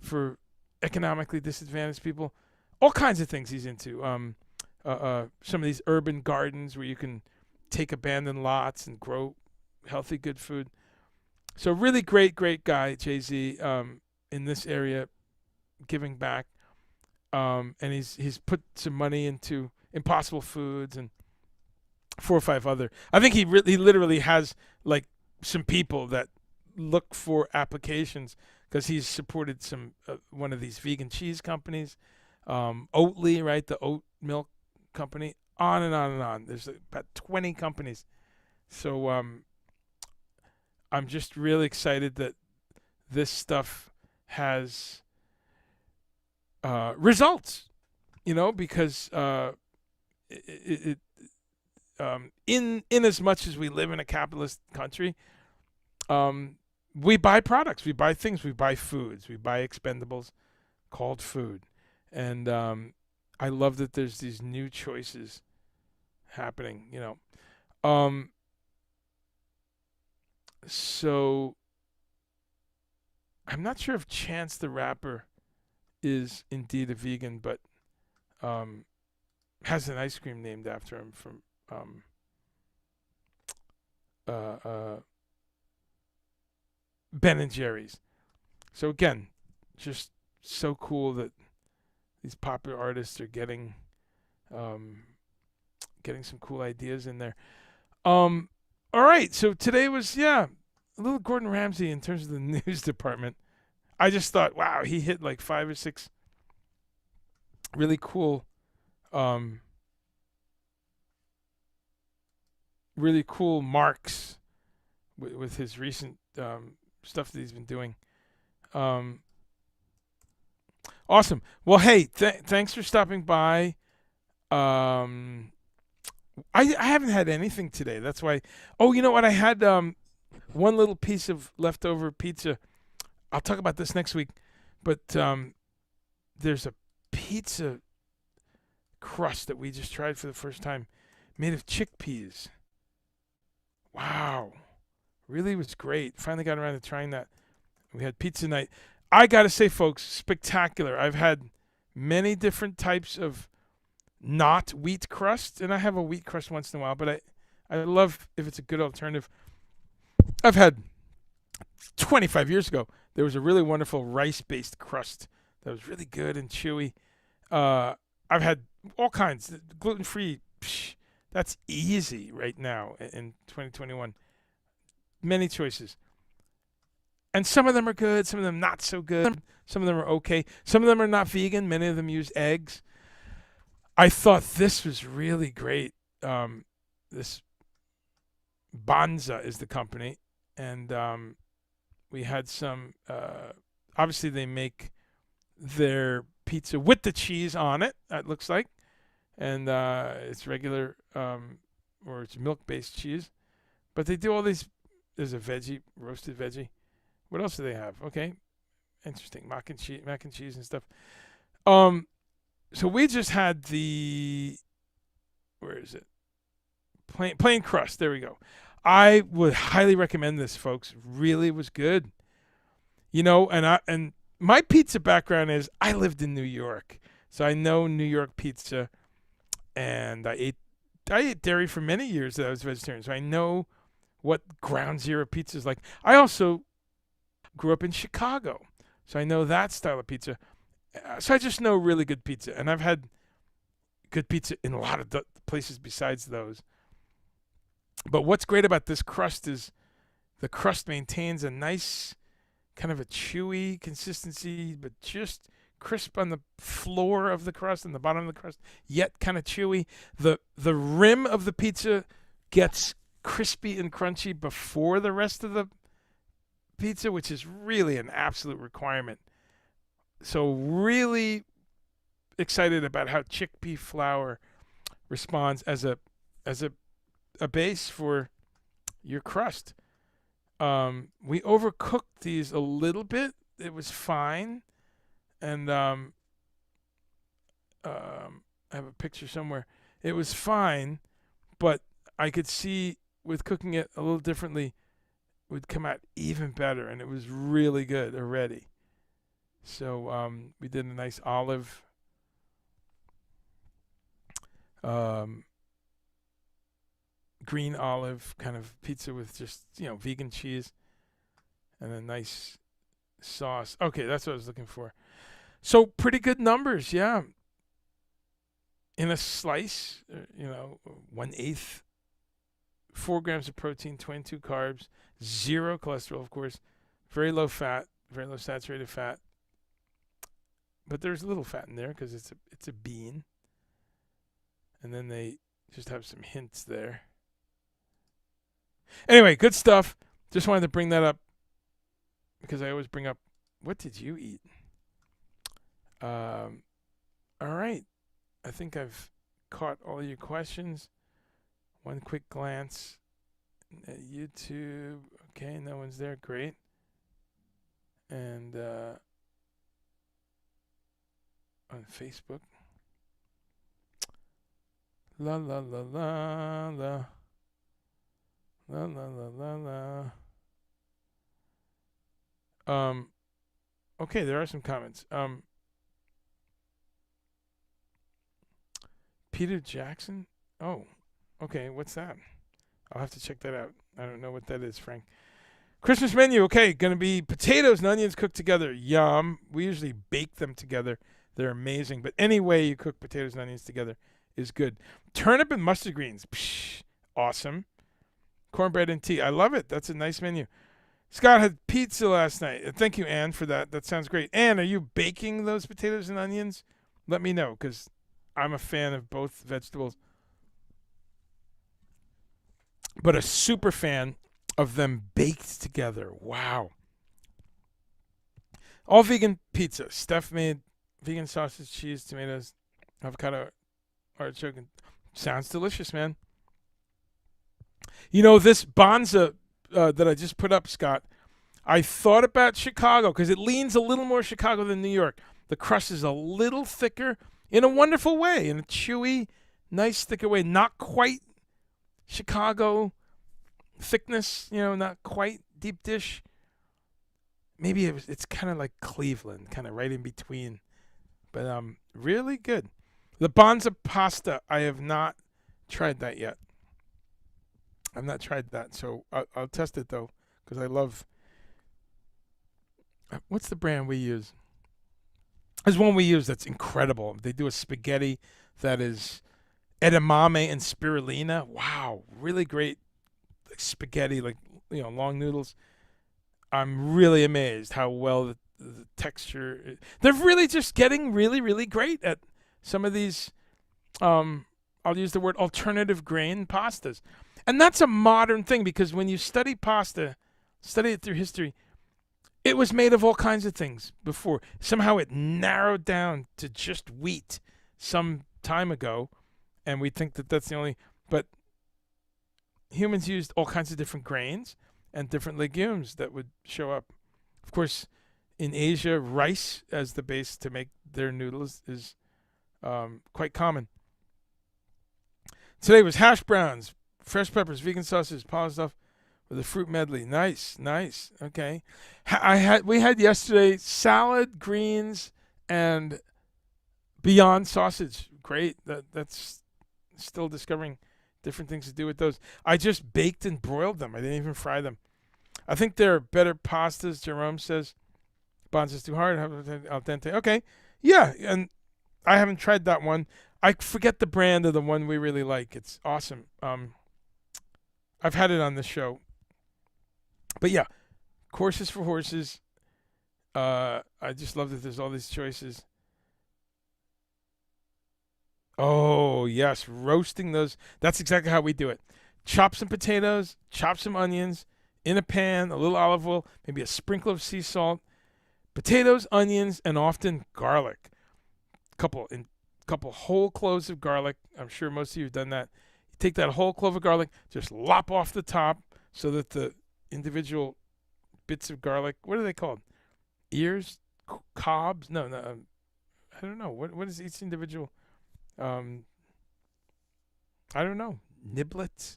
for economically disadvantaged people, all kinds of things he's into. Some of these urban gardens where you can take abandoned lots and grow healthy, good food. So really great guy, Jay-Z, in this area, giving back. And he's put some money into Impossible Foods and 4 or 5 other. I think he literally has like some people that look for applications because he's supported some one of these vegan cheese companies, Oatly, right, the oat milk company, on and on and on. There's about 20 companies. So I'm just really excited that this stuff has results, because in as much as we live in a capitalist country, we buy products, we buy things, we buy foods, we buy expendables called food. And I love that there's these new choices happening, So I'm not sure if Chance the Rapper is indeed a vegan, but has an ice cream named after him from Ben and Jerry's. So again, just so cool that these popular artists are getting some cool ideas in there. All right, so today was a little Gordon Ramsay in terms of the news department. I just thought, wow, he hit like 5 or 6 really cool marks with his recent stuff that he's been doing. Awesome. Well, hey, thanks for stopping by. I haven't had anything today. That's why. Oh, you know what? I had one little piece of leftover pizza. I'll talk about this next week. But there's a pizza crust that we just tried for the first time, made of chickpeas. Wow. Really was great. Finally got around to trying that. We had pizza night. I got to say, folks, spectacular. I've had many different types of not wheat crust, and I have a wheat crust once in a while, but I love if it's a good alternative. I've had 25 years ago, there was a really wonderful rice-based crust that was really good and chewy. I've had all kinds, gluten-free. That's easy right now in 2021. Many choices. And some of them are good, some of them not so good. Some of them are okay. Some of them are not vegan. Many of them use eggs. I thought this was really great. This Banza is the company. And we had some, obviously they make their pizza with the cheese on it, it looks like. And it's regular, or it's milk-based cheese. But they do all these, there's a veggie, roasted veggie. What else do they have? Okay, interesting. Mac and cheese and stuff. So we just had where is it? Plain crust. There we go. I would highly recommend this, folks. Really was good. And my pizza background is I lived in New York, so I know New York pizza, and I ate dairy for many years that I was vegetarian, so I know what ground zero pizza is like. I also grew up in Chicago, so I know that style of pizza. So I just know really good pizza, and I've had good pizza in a lot of places besides those. But what's great about this crust is the crust maintains a nice kind of a chewy consistency, but just crisp on the floor of the crust and the bottom of the crust, yet kind of chewy. The rim of the pizza gets crispy and crunchy before the rest of the pizza, which is really an absolute requirement. So really excited about how chickpea flour responds as a base for your crust. We overcooked these a little bit. It was fine. And I have a picture somewhere. It was fine, but I could see with cooking it a little differently, it would come out even better, and it was really good already. So we did a nice olive green olive kind of pizza with just, vegan cheese and a nice sauce. Okay, that's what I was looking for. So pretty good numbers, yeah. In a slice, 1/8, 4 grams of protein, 22 carbs, 0 cholesterol, of course, very low fat, very low saturated fat. But there's a little fat in there because it's a bean. And then they just have some hints there. Anyway, good stuff. Just wanted to bring that up because I always bring up, what did you eat? All right. I think I've caught all your questions. One quick glance at YouTube. Okay, no one's there. Great. And on Facebook. La la la la la. La la la la la. Okay, there are some comments. Peter Jackson? Oh, okay, what's that? I'll have to check that out. I don't know what that is, Frank. Christmas menu, okay, gonna be potatoes and onions cooked together. Yum. We usually bake them together. They're amazing. But any way you cook potatoes and onions together is good. Turnip and mustard greens. Psh, awesome. Cornbread and tea. I love it. That's a nice menu. Scott had pizza last night. Thank you, Ann, for that. That sounds great. Ann, are you baking those potatoes and onions? Let me know, because I'm a fan of both vegetables. But a super fan of them baked together. Wow. All vegan pizza. Steph made vegan sausage, cheese, tomatoes, avocado, artichoke. Sounds delicious, man. This Bonza that I just put up, Scott, I thought about Chicago because it leans a little more Chicago than New York. The crust is a little thicker in a wonderful way, in a chewy, nice, thicker way. Not quite Chicago thickness, not quite deep dish. Maybe it's kind of like Cleveland, kind of right in between. But really good. The Bonza pasta, I have not tried that yet. I've not tried that, so I'll test it, though, because I love... What's the brand we use? There's one we use that's incredible. They do a spaghetti that is edamame and spirulina. Wow, really great spaghetti, long noodles. I'm really amazed how well the texture... They're really just getting really, really great at some of these, I'll use the word alternative grain pastas. And that's a modern thing because when you study pasta, study it through history, it was made of all kinds of things before. Somehow it narrowed down to just wheat some time ago, and we think that that's the only... But humans used all kinds of different grains and different legumes that would show up. Of course, in Asia, rice as the base to make their noodles is quite common. Today was hash browns, fresh peppers, vegan sausages, polished off with a fruit medley. Nice. Okay. We had yesterday salad, greens, and Beyond sausage. Great. That's still discovering different things to do with those. I just baked and broiled them. I didn't even fry them. I think they're better pastas, Jerome says. Bonza's too hard. Al dente. Okay. Yeah, and I haven't tried that one. I forget the brand of the one we really like. It's awesome. I've had it on the show. But yeah, courses for horses. I just love that there's all these choices. Oh, yes. Roasting those. That's exactly how we do it. Chop some potatoes, chop some onions in a pan, a little olive oil, maybe a sprinkle of sea salt, potatoes, onions, and often garlic. Couple whole cloves of garlic. I'm sure most of you have done that. You take that whole clove of garlic, just lop off the top so that the individual bits of garlic, what are they called? Ears? Cobs? No, I don't know. What is each individual? I don't know. Niblets?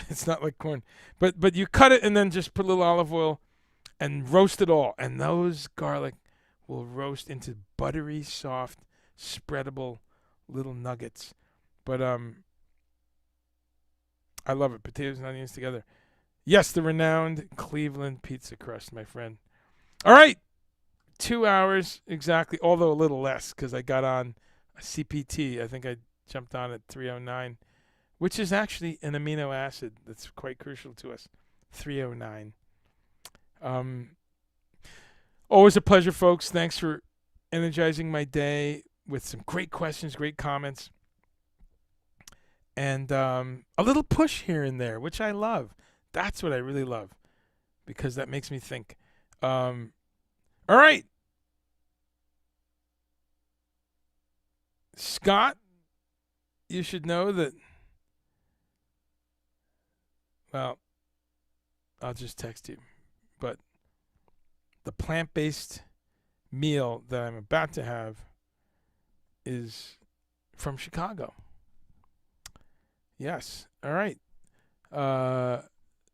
It's not like corn. But you cut it and then just put a little olive oil and roast it all. And those garlic will roast into buttery, soft, spreadable little nuggets. But I love it. Potatoes and onions together. Yes, the renowned Cleveland pizza crust, my friend. All right. 2 hours exactly, although a little less because I got on a CPT. I think I jumped on at 309, which is actually an amino acid that's quite crucial to us. 309. Always a pleasure, folks. Thanks for energizing my day with some great questions, great comments, and a little push here and there, which I love. That's what I really love because that makes me think. All right. Scott, you should know that, well, I'll just text you, but the plant-based meal that I'm about to have is from Chicago. Yes. All right.